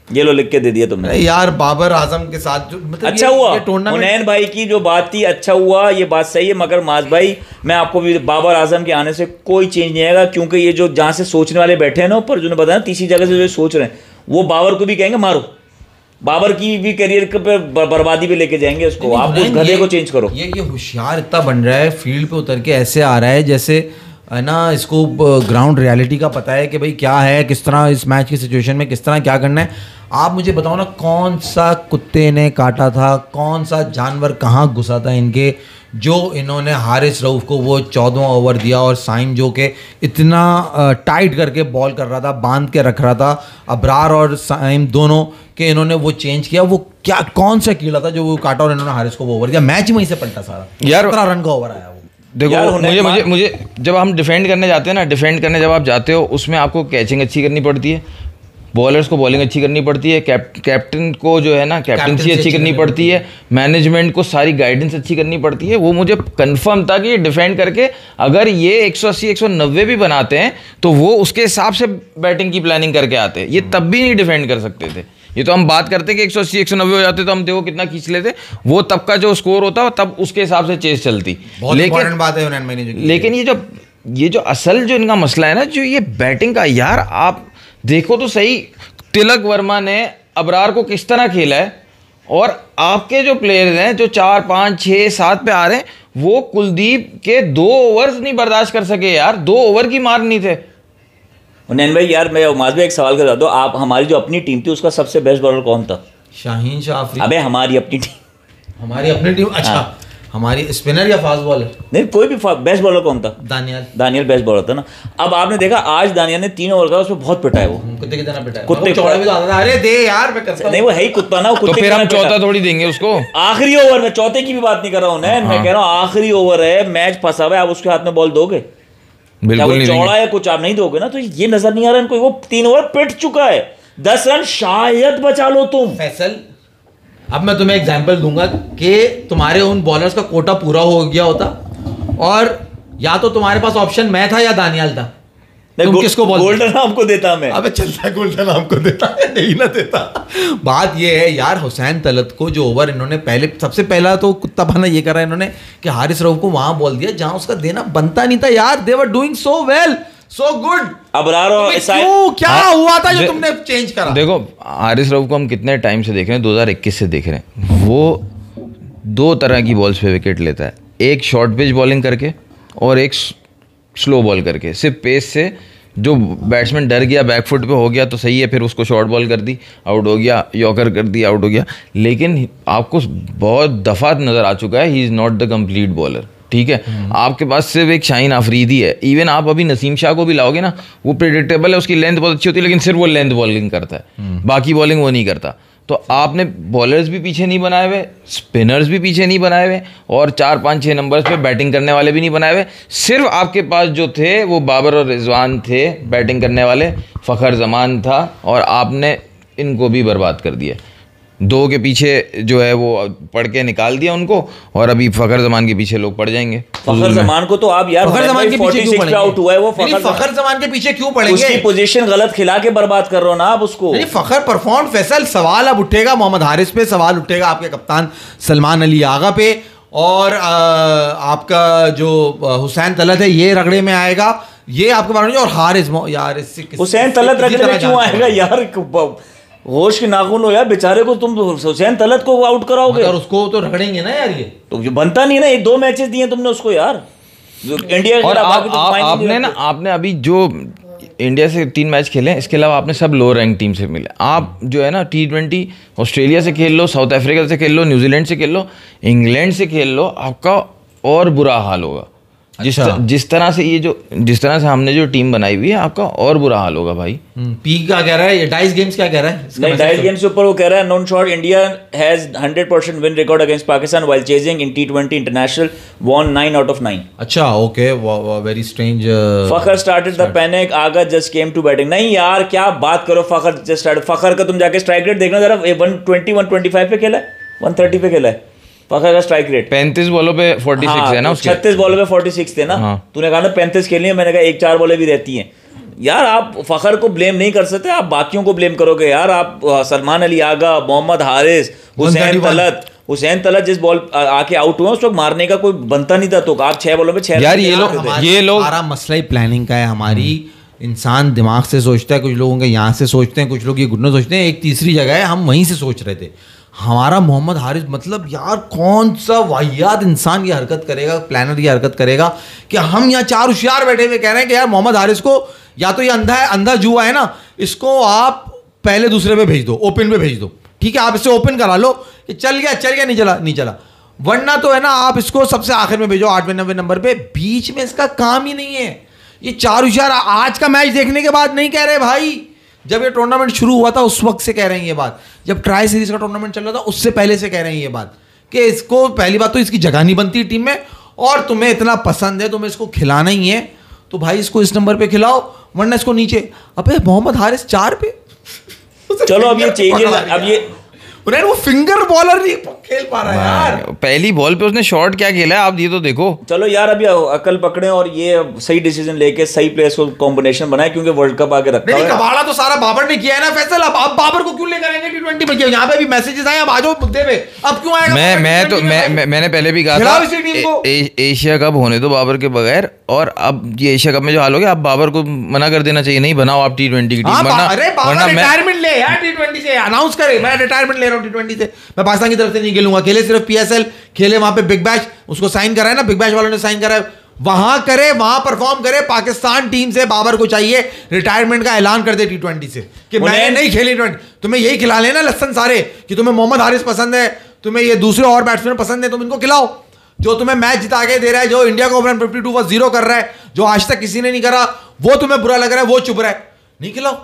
ये लो लिख के दे दिया तुमने। अरे यार बाबर आजम के साथ जो मतलब अच्छा हुआ हुनैन भाई की जो बात थी, अच्छा हुआ, ये बात सही है। मगर माज भाई मैं आपको भी, बाबर आजम के आने से कोई चेंज नहीं आएगा, क्योंकि ये जो जहां से सोचने वाले बैठे हैं ना ऊपर, जो बताया तीसरी जगह से जो सोच रहे हैं, वो बाबर को भी कहेंगे मारो, बाबर की भी करियर पे बर्बादी पे लेके जाएंगे उसको। आप उस गधे को चेंज करो। ये होशियार इतना बन रहा है, फील्ड पे उतर के ऐसे आ रहा है जैसे है ना, इसको ग्राउंड रियलिटी का पता है कि भाई क्या है, किस तरह इस मैच की सिचुएशन में किस तरह क्या करना है। आप मुझे बताओ ना, कौन सा कुत्ते ने काटा था, कौन सा जानवर कहाँ घुसा था इनके, जो इन्होंने हारिस रऊफ को वो 14वां ओवर दिया और साइम जो के इतना टाइट करके बॉल कर रहा था, बांध के रख रहा था, अबरार और साइम दोनों के इन्होंने वो चेंज किया। वो क्या कौन सा कीड़ा था जो वो काटा और इन्होंने हारिस को वो ओवर दिया? मैच ही वहीं से पलटा सारा। यार 17 रन का ओवर आया वो। देखो मुझे जब हम डिफेंड करने जाते हैं ना, डिफेंड करने जब आप जाते हो उसमें आपको कैचिंग अच्छी करनी पड़ती है, बॉलर्स को बॉलिंग अच्छी करनी पड़ती है, कैप्टन को जो है ना कैप्टनसी अच्छी करनी पड़ती है, मैनेजमेंट को सारी गाइडेंस अच्छी करनी पड़ती है। वो मुझे कंफर्म था कि डिफेंड करके अगर ये 180 190 भी बनाते हैं तो वो उसके हिसाब से बैटिंग की प्लानिंग करके आते हैं, ये तब भी नहीं डिफेंड कर सकते थे। ये तो हम बात करते कि 180 190 हो जाते तो हम देखो कितना खींच लेते, वो तब का जो स्कोर होता तब उसके हिसाब से चेस चलती। लेकिन बात है, लेकिन ये जो असल जो इनका मसला है ना, जो ये बैटिंग का, यार आप देखो तो सही, तिलक वर्मा ने अबरार को किस तरह खेला है, और आपके जो प्लेयर्स हैं जो 4 5 6 7 पे आ रहे हैं, वो कुलदीप के 2 ओवर्स नहीं बर्दाश्त कर सके यार, 2 ओवर की मार नहीं थे। हुनैन भाई यार मैं माज भाई एक सवाल कर दो, आप हमारी जो अपनी टीम थी उसका सबसे बेस्ट बॉलर कौन था? शाहीन शाह अफरीदी। अबे हमारी अपनी टीम, हमारी अपनी टीम, अच्छा हमारी स्पिनर या फास्ट बॉलर? नहीं कोई भी बेस्ट बॉलर कौन था? दानियल बेस्ट बॉलर था ना। अब आपने देखा आज दानियल ने 3 ओवर का उसमें बहुत पिटा है, वो कुत्ते की तरह पिटा है। कुत्ते चौड़ा भी तो आता था, अरे दे यार मैं करता हूं। नहीं वो है ही कुत्ता ना, वो तो कुत्ते फिर हम चौथा थोड़ी देंगे उसको आखिरी ओवर में, चौथे की भी बात नहीं कर रहा हूं मैं कह रहा हूं आखिरी ओवर है, मैच फंसा हुआ है, आप उसके हाथ में बॉल दोगे? बिल्कुल नहीं, चौड़ा है कुछ आप नहीं दोगे ना। तो ये नजर नहीं आ रहा इनको, वो 3 ओवर पिट चुका है, 10 रन शायद बचा लो तुम। फैसल, अब मैं तुम्हें एग्जांपल दूंगा कि तुम्हारे उन बॉलर्स का कोटा पूरा हो गया होता और या तो तुम्हारे पास ऑप्शन मैं था या दानियाल था, तुम किसको बोलते? गोल्डन हमको देता मैं। अबे चलता है गोल्डन हमको देता है, नहीं ना देता। बात ये है यार, हुसैन तलत को जो ओवर इन्होंने पहले, सबसे पहला तो कुत्ता पाना ये करा इन्होंने कि हारिस रऊफ को वहां बॉल दिया जहां उसका देना बनता नहीं था यार। They were doing so well, so good. Abrar और क्यों, क्या हुआ था जो तुमने चेंज करा? देखो हारिस रऊफ को हम कितने टाइम से देख रहे हैं, 2021 से देख रहे हैं। वो 2 तरह की बॉल्स पे विकेट लेता है, एक शॉर्ट पिच बॉलिंग करके और एक स्लो बॉल करके। सिर्फ पेस से जो बैट्समैन डर गया, बैकफुट पे हो गया तो सही है, फिर उसको शॉर्ट बॉल कर दी, आउट हो गया, यॉर्कर कर दी, आउट हो गया। लेकिन आपको बहुत दफ़ा नज़र आ चुका है he is not the complete bowler, ठीक है। आपके पास सिर्फ एक शाहीन आफरीदी है। इवन आप अभी नसीम शाह को भी लाओगे ना, वो प्रेडिक्टेबल है, उसकी लेंथ बहुत अच्छी होती है, लेकिन सिर्फ वो लेंथ बॉलिंग करता है, बाकी बॉलिंग वो नहीं करता। तो आपने बॉलर्स भी पीछे नहीं बनाए हुए, स्पिनर्स भी पीछे नहीं बनाए हुए, और 4 5 6 नंबर्स पे बैटिंग करने वाले भी नहीं बनाए हुए। सिर्फ आपके पास जो थे वो बाबर और रिजवान थे बैटिंग करने वाले, फ़खर जमान था, और आपने इनको भी बर्बाद कर दिया। 2 के पीछे जो है वो पढ़ के निकाल दिया उनको, और अभी फ़खर जमान के पीछे लोग पड़ जाएंगे। फ़खर जमान को तो आप यार, फ़खर जमान के पीछे क्यों पड़ेंगे? आउट हुआ है वो, फ़खर जमान के पीछे क्यों पड़ेंगे? उसकी पोजीशन गलत खिला के बर्बाद कर रहे हो ना आप उसको। नहीं, फ़खर परफॉर्म। फैसल, सवाल अब उठेगा मोहम्मद हारिस पे, सवाल उठेगा आपके कप्तान सलमान अली आगा पे, और आपका जो हुसैन तलत है ये रगड़े में आएगा, ये आपके बारे में। और हारिस यार, इससे हुसैन तलत रगड़े में क्यों आएगा यार? होश के नाखून लो यार, बेचारे को तुम हुसैन तलत को आउट कराओगे, मगर उसको तो रगड़ेंगे ना यार, ये तो ये बनता नहीं है ना। एक 2 मैचेस दिए तुमने उसको यार, जो इंडिया और आपने आपने ना, आपने अभी जो इंडिया से 3 मैच खेले, इसके अलावा आपने सब लो रैंक टीम से मिले। आप जो है ना T20 ऑस्ट्रेलिया से खेल लो, साउथ अफ्रीका से खेल लो, न्यूजीलैंड से खेल लो, इंग्लैंड से खेल लो, आपका और बुरा हाल होगा। जिस तरह से हमने जो टीम बनाई हुई है, आपका और बुरा हाल होगा भाई। पी क्या कह रहा है, ये डाइस गेम्स क्या कह रहा है? नहीं, डाइस गेम्स के ऊपर वो कह रहा है non shot India has 100% win record against Pakistan while chasing in T20 international, won 9 out of 9। अच्छा, okay, very strange. Fakhar started the panic, Agha just came to batting. नहीं यार, क्या बात करो, फखर जस्ट स्टार्ट। फखर का तुम जाके स्ट्राइक रेट देखना जरा, 120 125 पे खेला है, 130 पे खेला है फखर का स्ट्राइक रेट। 35 बॉलों पे 46 है ना उसके, 36 बॉलों पे 46 थे ना। तूने कहा ना 35 खेलनी है, मैंने कहा 1-4 बॉलें भी रहती हैं यार। आप फखर को ब्लेम नहीं कर सकते, आप बाकियों को ब्लेम करोगे यार। आप सलमान अली आगा, मोहम्मद हारिस, हुसैन तलत जिस बॉल आके आउट हुआ उस वक्त मारने का कोई बनता नहीं था, तो आप 6 बॉलों में 6 यार। ये लोग हमारा मसला ही प्लानिंग का है। हमारी इंसान दिमाग से सोचता है, कुछ लोगों के यहाँ से सोचते हैं, कुछ लोग ये घुटनों सोचते हैं। एक तीसरी जगह है, हम वहीं से सोच रहे थे। हमारा मोहम्मद हारिस, मतलब यार कौन सा वाहियात इंसान ये हरकत करेगा, प्लानर ये हरकत करेगा कि हम यहाँ 4 होशियार बैठे हुए कह रहे हैं कि यार मोहम्मद हारिस को या तो ये अंधा है, अंधा जुआ है ना, इसको आप पहले दूसरे पे भेज दो, ओपन पे भेज दो, ठीक है, आप इससे ओपन करा लो कि चल गया नहीं चला। वरना तो है ना, आप इसको सबसे आखिर में भेजो 8वें 9वें नंबर पे। बीच में इसका काम ही नहीं है। ये 4 होशियार आज का मैच देखने के बाद नहीं कह रहे भाई, जब ये टूर्नामेंट शुरू हुआ था उस वक्त से कह रहे हैं ये बात। जब ट्राई सीरीज का टूर्नामेंट चल रहा था उससे पहले से कह रहे हैं ये बात कि इसको पहली बात तो इसकी जगह नहीं बनती टीम में, और तुम्हें इतना पसंद है, तुम्हें इसको खिलाना ही है तो भाई इसको इस नंबर पे खिलाओ, वरना इसको नीचे। अबे मोहम्मद हारिस 4 पे चलो, अब ये चेंजेस, अब ये वो फिंगर बॉलर नहीं खेल पा रहा है यार। पहली बॉल पे उसने शॉट क्या खेला है, आप ये तो देखो। चलो यार, अभी अकल पकड़े और ये सही डिसीजन लेके सही प्लेयर्स को कॉम्बिनेशन बनाए, क्योंकि वर्ल्ड कप आगे रखा है। कबाड़ा तो सारा बाबर ने किया है ना फैसल। अब बाबर को क्यों लेकर आएंगे T20 में? यहाँ पे भी मैसेजेस आए, अब आ जाओ मुद्दे पे। अब क्यों आएगा? मैंने पहले भी कहा था एशिया कप होने दो बाबर के बगैर, और अब ये एशिया कप में जो हाल हो गया, अब बाबर को मना कर देना चाहिए, नहीं बनाओ आप T20 की टीम। अरे बाबर रिटायरमेंट ले यार T20 से, अनाउंस करे मैं रिटायरमेंट ले रहा हूँ T20 से, मैं पाकिस्तान की तरफ से नहीं खेलूंगा। खेले सिर्फ PSL खेले, वहां पे बिग बैश उसको साइन करा है ना, बिग बैश वालों ने साइन करा है, वहां करे, वहां परफॉर्म करे। पाकिस्तान टीम से बाबर को चाहिए रिटायरमेंट का ऐलान कर दे T20 से कि मैंने नहीं खेली T20। तुम्हें यही खिला लेना लसन सारे कि तुम्हें मोहम्मद हारिस पसंद है, तुम्हें ये दूसरे और बैट्समैन पसंद है, तुम इनको खिलाओ। जो तुम्हें मैच जिता के दे रहा है, जो इंडिया को 152 for 0 कर रहा है, जो आज तक किसी ने नहीं करा, वो तुम्हें बुरा लग रहा है, वो चुप रहा है, नहीं खिलाओ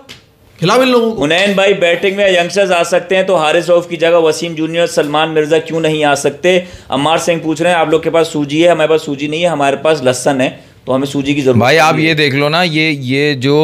इन लोगों को। हुनैन भाई, बैटिंग में यंगस्टर्स आ सकते हैं तो हारिस रऊफ की जगह वसीम जूनियर, सलमान मिर्जा क्यों नहीं आ सकते? अम्मार सिंह पूछ रहे हैं, आप लोग के पास सूजी है, हमारे पास सूजी नहीं है, हमारे पास लहसन है, तो हमें सूजी की जरूरत भाई। आप ये देख लो ना, ये जो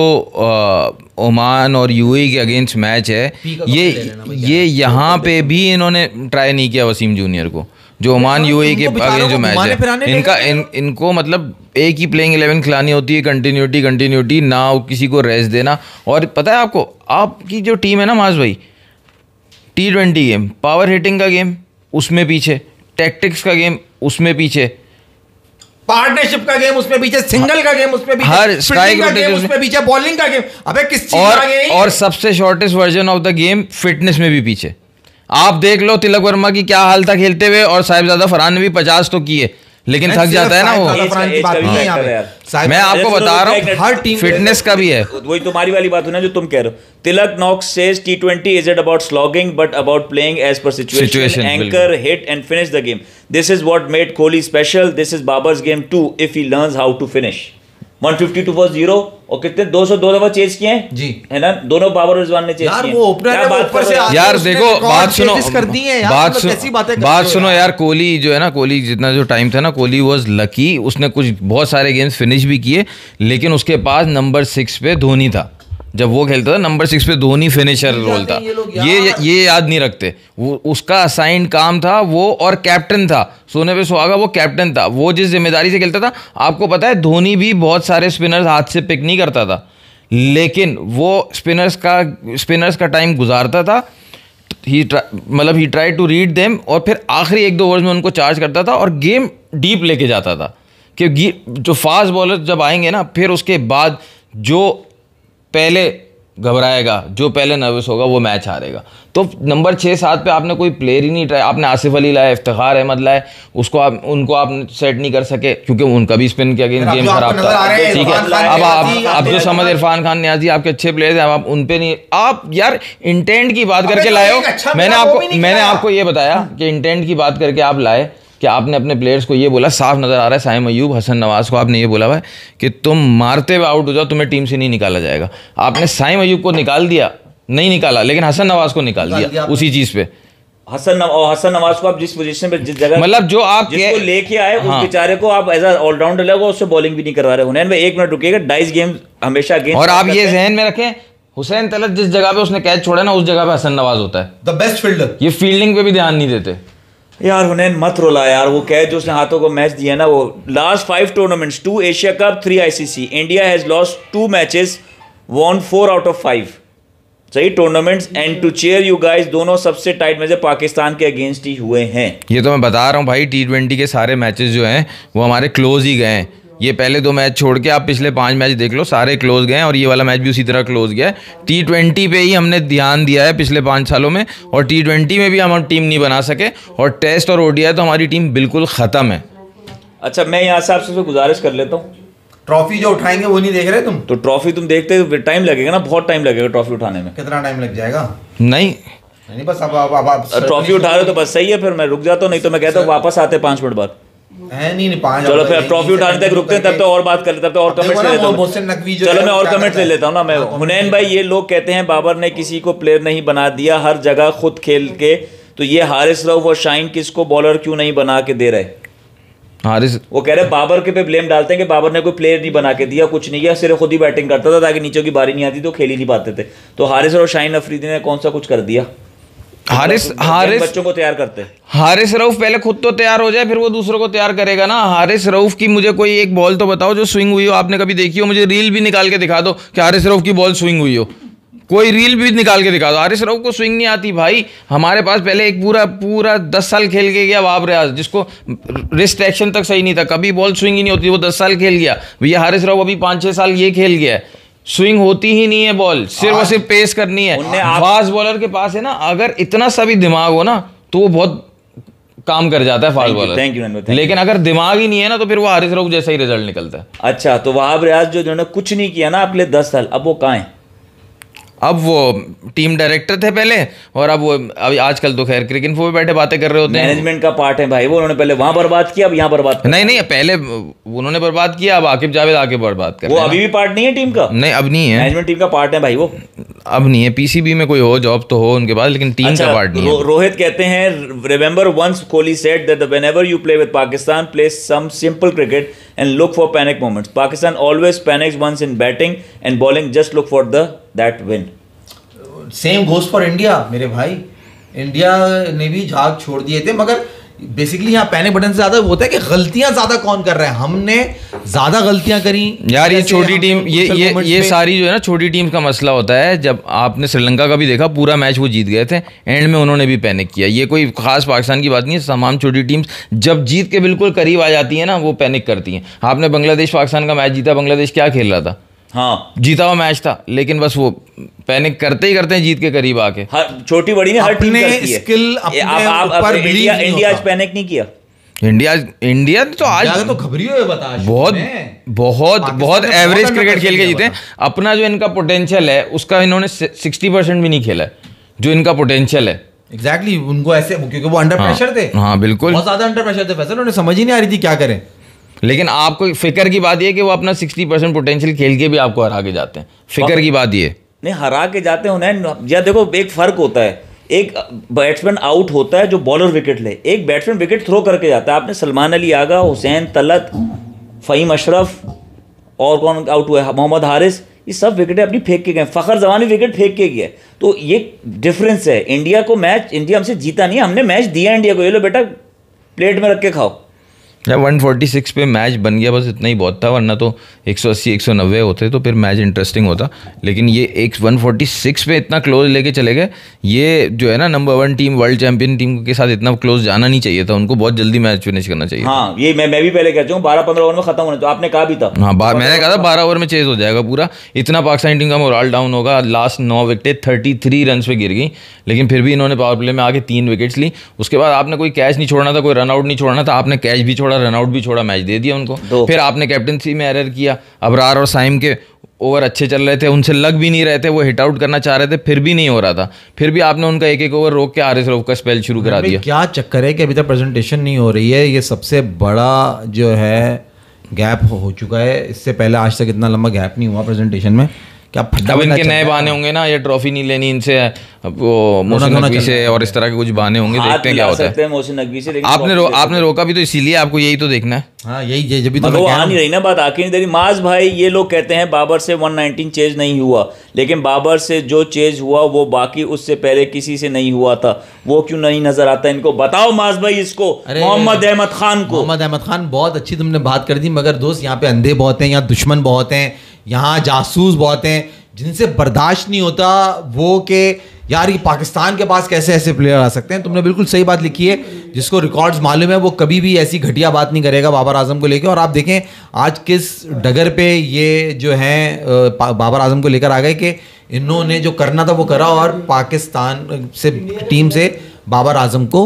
ओमान और यूएई के अगेंस्ट मैच है, ये यहाँ पे भी इन्होंने ट्राई नहीं किया वसीम जूनियर को। जो ओमान यूएई के अगेंस्ट जो मैच है, इनको मतलब एक ही प्लेइंग 11 खिलानी होती है, कंटिन्यूटी ना किसी को रेस्ट देना। और पता है आपको, आपकी जो टीम है ना माज भाई, T20 गेम, पावर हिटिंग का गेम उसमें पीछे, टैक्टिक्स का गेम उसमें पीछे, पार्टनरशिप का गेम उसमें पीछे, सिंगल का गेम उसमें पीछे, हर स्ट्राइक का गेम उसमें पीछे, बॉलिंग का गेम, अबे किस चीज का गेम? और सबसे shortest version of the game fitness में भी पीछे। आप देख लो तिलक वर्मा की क्या हाल था खेलते हुए, और साहिबजादा फरहान ने भी 50 तो किए, लेकिन थक जाता है ना वो। मैं आपको बता रहा हूँ, हर टीम फिटनेस का भी है। वही तुम्हारी वाली बात है ना जो तुम कह रहे हो। Tilak knocks says T20 is it about slogging but about playing as per situation, anchor, hit and finish the game. This is what made Kohli special, this is Babar's game too if he learns how to finish. 152 for 0 और कितने 202 दफा चेज किए हैं जी, है ना, दोनों बाबर रिजवान ने चेज किए। वो ओपनर बात ऊपर से यार देखो, बात सुनो बात सुनो यार, कोहली जो है ना, कोहली जितना जो टाइम था ना, कोहली वाज लकी, उसने कुछ बहुत सारे गेम्स फिनिश भी किए, लेकिन उसके पास नंबर 6 पे धोनी था। जब वो खेलता था नंबर 6 पे धोनी फिनिशर रोल था, ये याद नहीं रखते। वो उसका असाइंड काम था वो, और कैप्टन था, सोने पे सुहागा वो कैप्टन था, वो जिस जिम्मेदारी से खेलता था। आपको पता है धोनी भी बहुत सारे स्पिनर्स हाथ से पिक नहीं करता था, लेकिन वो स्पिनर्स का टाइम गुजारता था, ही ट्राई टू रीड देम, और फिर आखिरी 1-2 ओवर्स में उनको चार्ज करता था और गेम डीप लेके जाता था। कि जो फास्ट बॉलर जब आएंगे ना, फिर उसके बाद जो पहले घबराएगा, जो पहले नर्वस होगा वो मैच हारेगा। तो नंबर 6-7 पे आपने कोई प्लेयर ही नहीं ट्राई, आपने आसिफ अली लाए, इफ्तिखार अहमद लाए, उनको आप सेट नहीं कर सके क्योंकि उनका भी स्पिन के अगेंस्ट गेम खराब था। ठीक है, अब आप अब्दुल समद, इरफान खान, नियाजी आपके अच्छे प्लेयर्स हैं, आप उन पे नहीं, आप यार इंटेंट की बात करके लाए हो। मैंने आपको ये बताया कि इंटेंट की बात करके आप लाए कि आपने अपने प्लेयर्स को ये बोला, साफ नज़र आ रहा है साइम अयूब, हसन नवाज को आपने ये बोला हुआ है कि तुम मारते हुए आउट हो जाओ, तुम्हें टीम से नहीं निकाला जाएगा। आपने साइम अयूब को निकाल दिया, नहीं निकाला, लेकिन हसन नवाज को निकाल दिया उसी चीज़ पे। हसन नवाज को आप जिस पोजीशन पे, जिस जगह, मतलब जो आप जिसको लेके आए उस बेचारे को आप एज ऑलराउंडर लगो, उससे बॉलिंग भी नहीं करवा रहे। हुनैन भाई 1 मिनट रुकिएगा, डाइस गेम हमेशा गेम, और आप ये जहन में रखें, हुसैन तलत जिस जगह पे उसने कैच छोड़ा ना, उस जगह पे हसन नवाज होता है द बेस्ट फील्डर। ये फील्डिंग पे भी ध्यान नहीं देते यार। हुनैन मत रोला यार, वो कैच जो उसने हाथों को मैच दिया ना, वो last 5 tournaments, 2 Asia cup, 3 ICC, India has lost 2 matches, won 4 out of 5 सही tournaments, and to cheer you guys, दोनों सबसे टाइट मैच पाकिस्तान के अगेंस्ट ही हुए हैं। ये तो मैं बता रहा हूँ भाई, T20 के सारे मैचेस जो हैं वो हमारे क्लोज ही गए हैं। ये पहले 2 मैच छोड़ के आप पिछले 5 मैच देख लो, सारे क्लोज गए हैं, और ये वाला मैच भी उसी तरह क्लोज गया है। T20 पे ही हमने ध्यान दिया है पिछले 5 सालों में, और T20 में भी हम टीम नहीं बना सके, और टेस्ट और ODI तो हमारी टीम बिल्कुल ख़त्म है। अच्छा, मैं यहाँ से आपसे गुजारिश कर लेता हूँ, ट्रॉफी जो उठाएंगे वो नहीं देख रहे तुम? तो ट्रॉफी तुम देखते, टाइम लगेगा ना, बहुत टाइम लगेगा ट्रॉफी उठाने में। कितना टाइम लग जाएगा? नहीं बस अब ट्रॉफी उठा रहे हो तो बस सही है, फिर मैं रुक जाता हूँ, नहीं तो मैं कहता हूँ वापस आते 5 मिनट बाद है। नहीं 5, चलो फिर ट्रॉफी उठाने तक रुकते हैं, तब तो और बात कर लेते, तब तो और कमेंट्स ले लेता हूँ। चलो मैं और कमेंट्स ले लेता हूँ ना मैं। हुनैन भाई, ये लोग कहते हैं बाबर ने किसी को प्लेयर नहीं बना दिया, हर जगह खुद खेल के, तो ये हारिस रऊफ और शाहीन किसको बॉलर क्यों नहीं बना के दे रहे? हारिस, वो कह रहे बाबर के पे ब्लेम डालते हैं कि बाबर ने कोई प्लेयर नहीं बना के दिया, कुछ नहीं किया, सिर्फ खुद ही बैटिंग करता था ताकि नीचे की बारी नहीं आती तो खेल ही नहीं पाते थे। तो हारिस और शाहीन अफरीदी ने कौन सा कुछ कर दिया? हारिस बच्चों को तैयार करते हैं। हारिस रऊफ पहले खुद तो तैयार हो जाए, फिर वो दूसरों को तैयार करेगा ना। हारिस रऊफ की मुझे कोई एक बॉल तो बताओ जो स्विंग हुई हो, आपने कभी देखी हो? मुझे रील भी निकाल के दिखा दो कि हारिस रऊफ की बॉल स्विंग हुई हो, कोई रील भी निकाल के दिखा दो। हारिस रऊफ को स्विंग नहीं आती भाई। हमारे पास पहले एक पूरा 10 साल खेल के गया वाब रियाज, जिसको रिस्ट एक्शन तक सही नहीं था, कभी बॉल स्विंग ही नहीं होती, वो 10 साल खेल गया। भैया हारिस रऊफ अभी 5-6 साल ये खेल गया है, स्विंग होती ही नहीं है बॉल, सिर्फ और सिर्फ पेस करनी है। फास्ट बॉलर के पास है ना, अगर इतना सा भी दिमाग हो ना तो वो बहुत काम कर जाता है फास्ट बॉलर। लेकिन अगर दिमाग ही नहीं है ना तो फिर वो हारिस रऊफ जैसा ही रिजल्ट निकलता है। अच्छा, तो वहाब रियाज जो जिन्होंने कुछ नहीं किया ना अगले 10 साल, अब वो कहाँ है? अब वो टीम डायरेक्टर थे पहले, और अब वो अभी आजकल तो खैर क्रिकेट पे बैठे बातें कर रहे होते हैं। मैनेजमेंट का पार्ट है भाई वो, उन्होंने पहले वहां बर्बाद किया, अब यहाँ बर्बाद। नहीं, पहले उन्होंने बर्बाद किया, अब आकिब जावेद आके बर्बाद कर रहे हैं। वो अभी भी पार्ट नहीं है टीम का? नहीं, अब नहीं है, मैनेजमेंट टीम का पार्ट है भाई वो, अब नहीं है। PCB में कोई हो जॉब तो हो उनके पास, लेकिन टीम का पार्ट नहीं है। रोहित कहते हैं, remember once Kohli said that whenever you play with Pakistan, play some simple cricket and look for panic moments. Pakistan always panics once in batting and bowling, just look for that win. Same goes for India मेरे भाई। इंडिया ने भी झाग छोड़ दिए थे, मगर बेसिकली यहाँ पैनिक बटन से ज्यादा होता है कि गलतियां ज्यादा कौन कर रहा है। हमने ज्यादा गलतियां करी यार। ये छोटी टीम, ये सारी जो है ना छोटी टीम का मसला होता है। जब आपने श्रीलंका का भी देखा, पूरा मैच वो जीत गए थे, एंड में उन्होंने भी पैनिक किया। ये कोई खास पाकिस्तान की बात नहीं है, तमाम छोटी टीम्स जब जीत के बिल्कुल करीब आ जाती है ना, वो पैनिक करती हैं। आपने बांग्लादेश पाकिस्तान का मैच जीता, बांग्लादेश क्या खेल रहा था? हाँ, जीता हुआ मैच था, लेकिन बस वो पैनिक करते ही करते हैं जीत के करीब आके। छोटी बड़ी ने हर टीम करती है। स्किल इंडिया आज पैनिक नहीं किया। इंडिया तो आज तो घबरी हुए बता, बहुत एवरेज क्रिकेट खेल के जीते। अपना जो इनका पोटेंशियल है उसका इन्होंने 60% भी नहीं खेला है, जो इनका पोटेंशियल है। एग्जैक्टली, उनको ऐसे, क्योंकि वो अंडर प्रेशर थे। हाँ बिल्कुल, बहुत ज्यादा अंडर प्रेशर थे फैसल, उन्हें समझ ही नहीं आ रही थी क्या करें। लेकिन आपको फिक्र की बात ये कि वो अपना 60% पोटेंशियल खेल के भी आपको हरा के जाते हैं। फिक्र की बात ये नहीं, हरा के जाते हैं। या देखो, एक फर्क होता है, एक बैट्समैन आउट होता है जो बॉलर विकेट ले, एक बैट्समैन विकेट थ्रो करके जाता है। आपने सलमान अली आगा, हुसैन तलत, फ़हीम अशरफ और कौन आउट हुआ है, मोहम्मद हारिस, ये सब विकेटें अपनी फेंक के गए। फ़खर जमानी विकेट फेंक के गया। तो ये डिफरेंस है। इंडिया को मैच, इंडिया हमसे जीता नहीं, हमने मैच दिया इंडिया को, ये लो बेटा प्लेट में रख के खाओ। या 146 पे मैच बन गया, बस इतना ही बहुत था, वरना तो 180 190 होते तो फिर मैच इंटरेस्टिंग होता। लेकिन ये एक 146 पे इतना क्लोज लेके चले गए। ये जो है ना number 1 team, world champion team के साथ इतना क्लोज जाना नहीं चाहिए था, उनको बहुत जल्दी मैच फिनिश करना चाहिए। हाँ, ये मैं भी पहले कह चुका हूँ 12-15 ओवर में खत्म होने, तो आपने कहा भी था। हाँ, मैंने कहा था 12 ओवर में चेज हो जाएगा पूरा। इतना पाकिस्तानी टीम का मोरल डाउन होगा। लास्ट 9 विकेटें 33 रन पे गिर गई, लेकिन फिर भी इन्होंने पावर प्ले में आके 3 विकेट्स ली। उसके बाद आपने कोई कैच नहीं छोड़ना था, कोई रन आउट नहीं छोड़ना था, आपने कैच भी छोड़ा, रन आउट भी छोड़ा, मैच दे दिया उनको। फिर आपने कैप्टनसी में एरर किया। अबरार और साइम के ओवर अच्छे चल रहे थे, उनसे लग भी नहीं रहे थे, वो हिट आउट करना चाह रहे थे, फिर भी नहीं हो रहा था। फिर भी आपने उनका एक एक ओवर रोक के हारिस रऊफ का स्पेल शुरू करा दिया। क्या चक्कर है कि अभी तक प्रेजेंटेशन नहीं हो रही है? ये सबसे बड़ा जो है गैप हो चुका है। इससे पहले आज तक इतना लंबा गैप नहीं हुआ प्रेजेंटेशन में। क्या अब इनके नए बहाने होंगे ना, ये ट्रॉफी नहीं लेनी इनसे, वो मोहसिन नकवी से और इस तरह के कुछ बहाने होंगे, देखते हैं क्या होता है। मोहसिन नकवी से, आपने रोका भी तो इसीलिए, आपको यही तो देखना है। हाँ, यही जब भी तो वो आ नहीं रही ना बात, आके नहीं दे रही। माज भाई, ये लोग कहते हैं बाबर से 119 चेज नहीं हुआ, लेकिन बाबर से जो चेज हुआ वो बाकी उससे पहले किसी से नहीं हुआ था। वो क्यों नहीं नजर आता इनको? बताओ माज भाई इसको, मोहम्मद अहमद खान को। मोहम्मद अहमद खान, बहुत अच्छी तुमने बात कर दी, मगर दोस्त यहाँ पे अंधे बहुत हैं, यहाँ दुश्मन बहुत हैं, यहाँ जासूस बहुत हैं, जिनसे बर्दाश्त नहीं होता वो कि यार ये पाकिस्तान के पास कैसे ऐसे प्लेयर आ सकते हैं। तुमने बिल्कुल सही बात लिखी है। जिसको रिकॉर्ड्स मालूम है वो कभी भी ऐसी घटिया बात नहीं करेगा बाबर आजम को लेकर। और आप देखें आज किस डगर पे ये जो हैं बाबर आजम को लेकर आ गए कि इन्होंने जो करना था वो करा, और पाकिस्तान से टीम से बाबर आजम को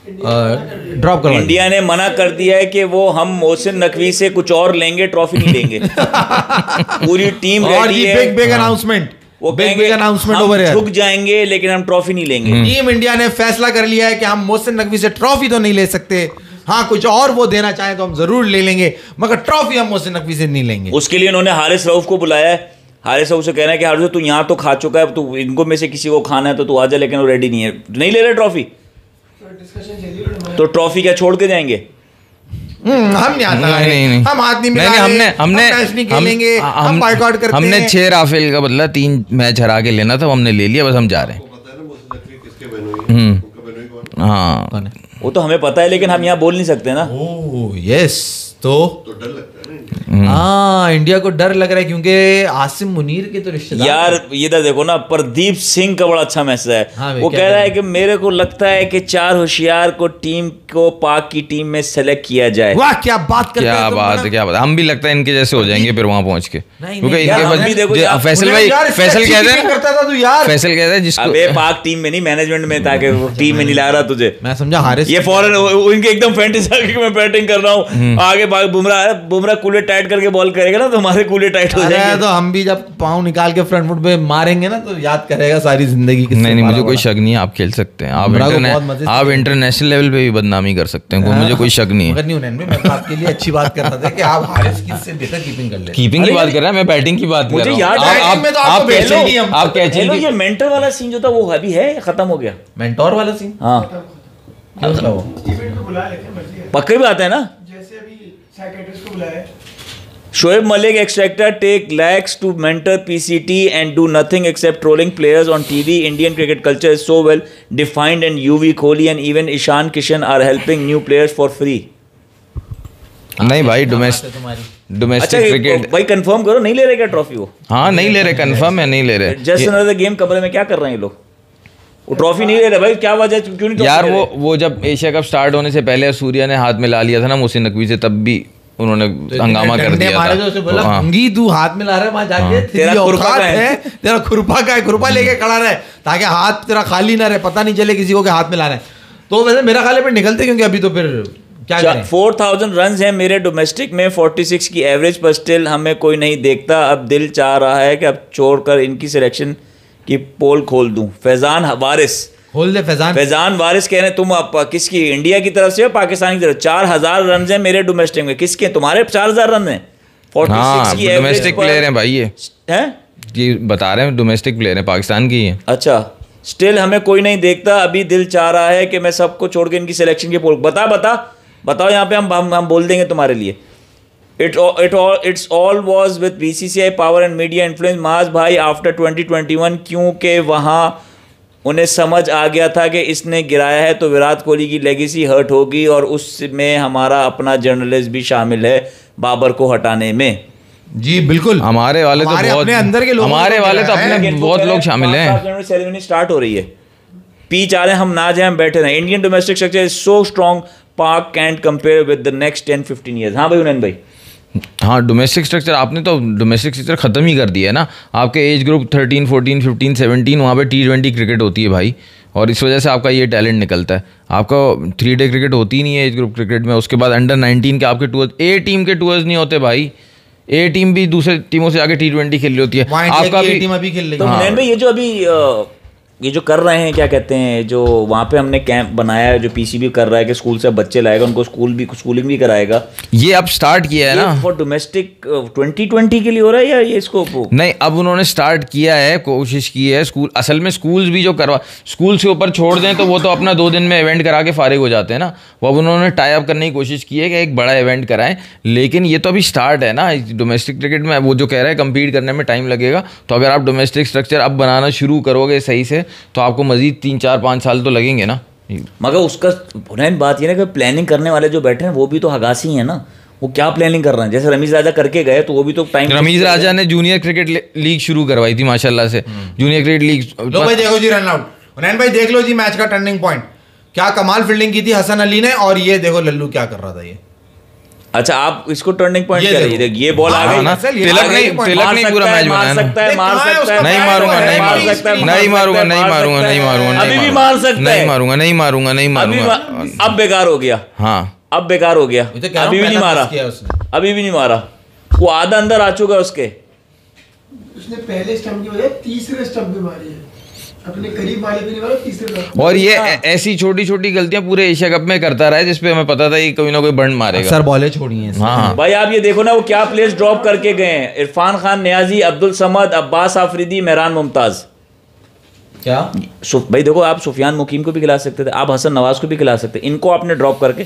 ड्रॉप करवा। इंडिया ने मना कर दिया है कि वो हम मोहसिन नकवी से कुछ और लेंगे, ट्रॉफी नहीं लेंगे। पूरी टीम और ये बिग अनाउंसमेंट, वो बिग अनाउंसमेंट ओवर है, झुक जाएंगे लेकिन हम ट्रॉफी नहीं लेंगे। टीम इंडिया ने फैसला कर लिया है कि हम मोहसिन नकवी से ट्रॉफी तो नहीं ले सकते, हाँ कुछ और वो देना चाहें तो हम जरूर ले लेंगे, मगर ट्रॉफी हम मोहसिन नकवी से नहीं लेंगे। उसके लिए उन्होंने हारिस रऊफ को बुलाया है। हारिस रऊफ से कहना है कि हारिस तू यहाँ तो खा चुका है, तू इनको में से किसी को खाना है तो तू आ जा, लेकिन वो रेडी नहीं है, नहीं ले रहे ट्रॉफी, तो ट्रॉफी क्या छोड़ के जाएंगे? हम नहीं, हम हाथ नहीं मिलाएंगे, हमने मैच नहीं खेलेंगे, हम बॉयकॉट करते हैं। हमने 6 राफेल का बदला 3 मैच हरा के लेना था, हमने ले लिया, बस हम जा रहे हैं। हाँ, वो तो हमें पता है, लेकिन हम यहाँ बोल नहीं सकते ना। ओह यस, तो डर लगता है। हाँ, इंडिया को डर लग रहा है क्योंकि आसिम मुनीर के तो रिश्तेदार यार ये तो देखो ना, प्रदीप सिंह का बड़ा अच्छा मैसेज है। हाँ, वो कह रहा है कि मेरे को लगता है कि 4 होशियार को टीम को पाक की टीम में सेलेक्ट किया जाए। वाह क्या बात करते हैं, क्या बात है, क्या बात। हम भी लगता है इनके जैसे हो जाएंगे फिर वहां पहुंच के, क्योंकि इनके फैसल भाई, फैसल कहते हैं, फैसल कहते हैं जिसको अबे पाक टीम में नहीं, मैनेजमेंट में, ताकि वो टीम में नहीं ला रहा तुझे। मैं समझा हारिस ये फौरन इनके एकदम फैंटेसी आके मैं बैटिंग कर रहा हूँ, आगे बुमराह कूले टाइट करके बॉल करेगा ना तो हमारे कूले टाइट हो जाएंगे। तो हम भी जब पाँव निकाल के फ्रंट फुट पे मारेंगे ना तो याद करेगा सारी जिंदगी। नहीं, मुझे कोई शक नहीं है, आप खेल सकते हैं, आप इंटरनेशनल लेवल पे भी बदनामी कर सकते हैं, मुझे कोई शक नहीं है। मैं आपके लिए अच्छी बात कर रहा था कि आप हारिस से बेहतर कीपिंग कर ले। कीपिंग की बात कर रहा है, मैं बैटिंग की बात कर रहा हूँ। आप कैचिंग, ये मेंटर वाला सीन जो था वो अभी है, खत्म हो गया मेंटोर वाला सीन। हाँ, पक्के भी आता है ना, जैसे अभी साइकियाट्रिस्ट को बुलाया है। Shoaib Malik extractor take lakhs to mentor PCT and do nothing except trolling players on TV. Indian cricket culture is so well defined and UV Kohli and even Ishan Kishan are helping new players for free. नहीं भाई, डोमेस्टिक क्रिकेट भाई कंफर्म करो, नहीं ले रहे क्या ट्रॉफी वो? हाँ, नहीं ले रहे, कंफर्म है, नहीं ले रहे। जस्ट अनदर गेम कमरे में क्या कर रहे हैं ये लोग? वो ट्रॉफी नहीं ले रहे भाई, क्या वजह, क्यों नहीं यार? वो जब एशिया कप स्टार्ट होने से पहले सूर्या ने हाथ मिला लिया था ना मोहसिन नकवी से, तब भी उन्होंने हंगामा कर दिया था। तू हाथ में ला रहा है वहां जाके, तेरा खुरपा है, तेरा खुरपा का है, खुरपा लेके खड़ा रहे ताकि हाथ तेरा खाली ना रहे, पता नहीं चले किसी को कि हाथ में ला रहे हैं। तो वैसे मेरा ख्याल है फिर निकलते, क्योंकि अभी तो फिर क्या करें। 4000 रन हैं मेरे डोमेस्टिक में, 46 की एवरेज, पर स्टिल हमें कोई नहीं देखता। अब दिल चाह रहा है कि अब छोड़कर इनकी सिलेक्शन की पोल खोल दूं। फैजान वारिस, फैजान वारिस कह रहे हैं, तुम आप किसकी, इंडिया की तरफ से या पाकिस्तान की तरफ? 4000 रन हैं मेरे डोमेस्टिक में, किसके? तुम्हारे 4000 रन हैं। 46 की डोमेस्टिक प्लेयर हैं भाई, ये हैं, बता रहे हैं डोमेस्टिक प्लेयर हैं, पाकिस्तान की है। अच्छा, स्टिल हमें कोई नहीं देखता, अभी दिल चाह रहा है कि मैं सबको छोड़ के इनकी सिलेक्शन की पोल। बताओ यहाँ पे हम बोल देंगे तुम्हारे लिए। It's all was with BCCI power and media influence. माज भाई आफ्टर 2021, क्योंकि वहाँ उन्हें समझ आ गया था कि इसने गिराया है तो विराट कोहली की लेगेसी हर्ट होगी, और उसमें हमारा अपना जर्नलिस्ट भी शामिल है बाबर को हटाने में। जी बिल्कुल, हमारे वाले तो बहुत, अपने अंदर के लोग, हमारे वाले तो अपने बहुत लोग शामिल हैं। सेरेमनी स्टार्ट हो रही है, पिच आ रहे हैं, हम ना जाए, हम बैठे रहे। Indian domestic structure is so strong, Pak can't compare with the next 10-15 years. हाँ भाई उनैन भाई। हाँ, डोमेस्टिक स्ट्रक्चर आपने तो डोमेस्टिक स्ट्रक्चर ख़त्म ही कर दिया है ना। आपके एज ग्रुप 13, 14, 15, 17 वहाँ पे T20 क्रिकेट होती है भाई, और इस वजह से आपका ये टैलेंट निकलता है। आपका 3 डे क्रिकेट होती ही नहीं है एज ग्रुप क्रिकेट में। उसके बाद अंडर 19 के आपके टूर्स, ए टीम के टूर्स नहीं होते भाई। ए टीम भी दूसरे टीमों से आगे T20 खेल रही होती है। आपका भी टीम अभी खेल रही है। तो उनैन भाई, ये जो अभी ये जो कर रहे हैं, क्या कहते हैं, जो वहाँ पे हमने कैंप बनाया है, जो पीसीबी कर रहा है कि स्कूल से बच्चे लाएगा, उनको स्कूलिंग भी कराएगा, ये अब स्टार्ट किया है ना। फॉर डोमेस्टिक 2020 के लिए हो रहा है या ये इसको नहीं, अब उन्होंने स्टार्ट किया है, कोशिश की है। स्कूल असल में स्कूल्स भी जो करवा, स्कूल से ऊपर छोड़ दें तो वो तो अपना 2 दिन में इवेंट करा के फारिग हो जाते हैं ना। वो अब उन्होंने टाई अप करने की कोशिश की है कि एक बड़ा इवेंट कराएं, लेकिन ये तो अभी स्टार्ट है ना। डोमेस्टिक क्रिकेट में वो जो कह रहा है कम्पीट करने में टाइम लगेगा, तो अगर आप डोमेस्टिक स्ट्रक्चर अब बनाना शुरू करोगे सही से, तो आपको मजीद 3, 4, 5 साल तो लगेंगे ना। मगर उसका पुनः बात ये ना कि प्लानिंग करने वाले जो बैठे हैं वो भी तो हगासी हैं ना। वो क्या प्लानिंग कर रहे हैं? जैसे रमीज राजा करके गए तो वो भी तो टाइम, रमीज राजा ने जूनियर क्रिकेट लीग शुरू करवाई थी माशाल्लाह से। जूनियर क्रिकेट लीग, लो भाई देखो जी रन आउट, उनैन भाई देख लो जी मैच का टर्निंग पॉइंट, क्या कमाल फील्डिंग की थी हसन अली ने, और ये देखो लल्लू क्या कर रहा था ये। अच्छा, आप इसको टर्निंग पॉइंट कह रही है। ये बॉल आ गई ना, तिलक नहीं पूरा मैच मार सकता है, मार सकता है, नहीं मारूंगा, नहीं मारूंगा, नहीं मारूंगा, नहीं मारूंगा, नहीं मारूंगा, अभी भी मार सकता है, नहीं मारूंगा, नहीं मारूंगा, नहीं मारूंगा। अब बेकार हो गया। हाँ, अब बेकार हो गया, अभी भी नहीं मारा, अभी भी नहीं मारा। वो आधा अंदर आ चुका है उसके। उसने पहले स्टंप की बजाय तीसरे स्टंप पे मारी है, अपने करीब वाले पे नहीं मारा, तीसरे पे। और ये ऐसी छोटी छोटी गलतियां पूरे एशिया कप में करता रहा है, जिसपे हमें पता था ये कोई ना कोई बंड मारेगा। सर बॉलें छोड़ी हैं। हाँ भाई, आप ये देखो ना वो क्या प्लेस ड्रॉप करके गए हैं। इरफान खान, नियाजी, अब्दुल समद, अब्बास आफरीदी, मेहरान मुमताज। क्या भाई देखो, आप सुफियान मुकीम को भी खिला सकते थे, आप हसन नवाज को भी खिला सकते, इनको आपने ड्रॉप करके।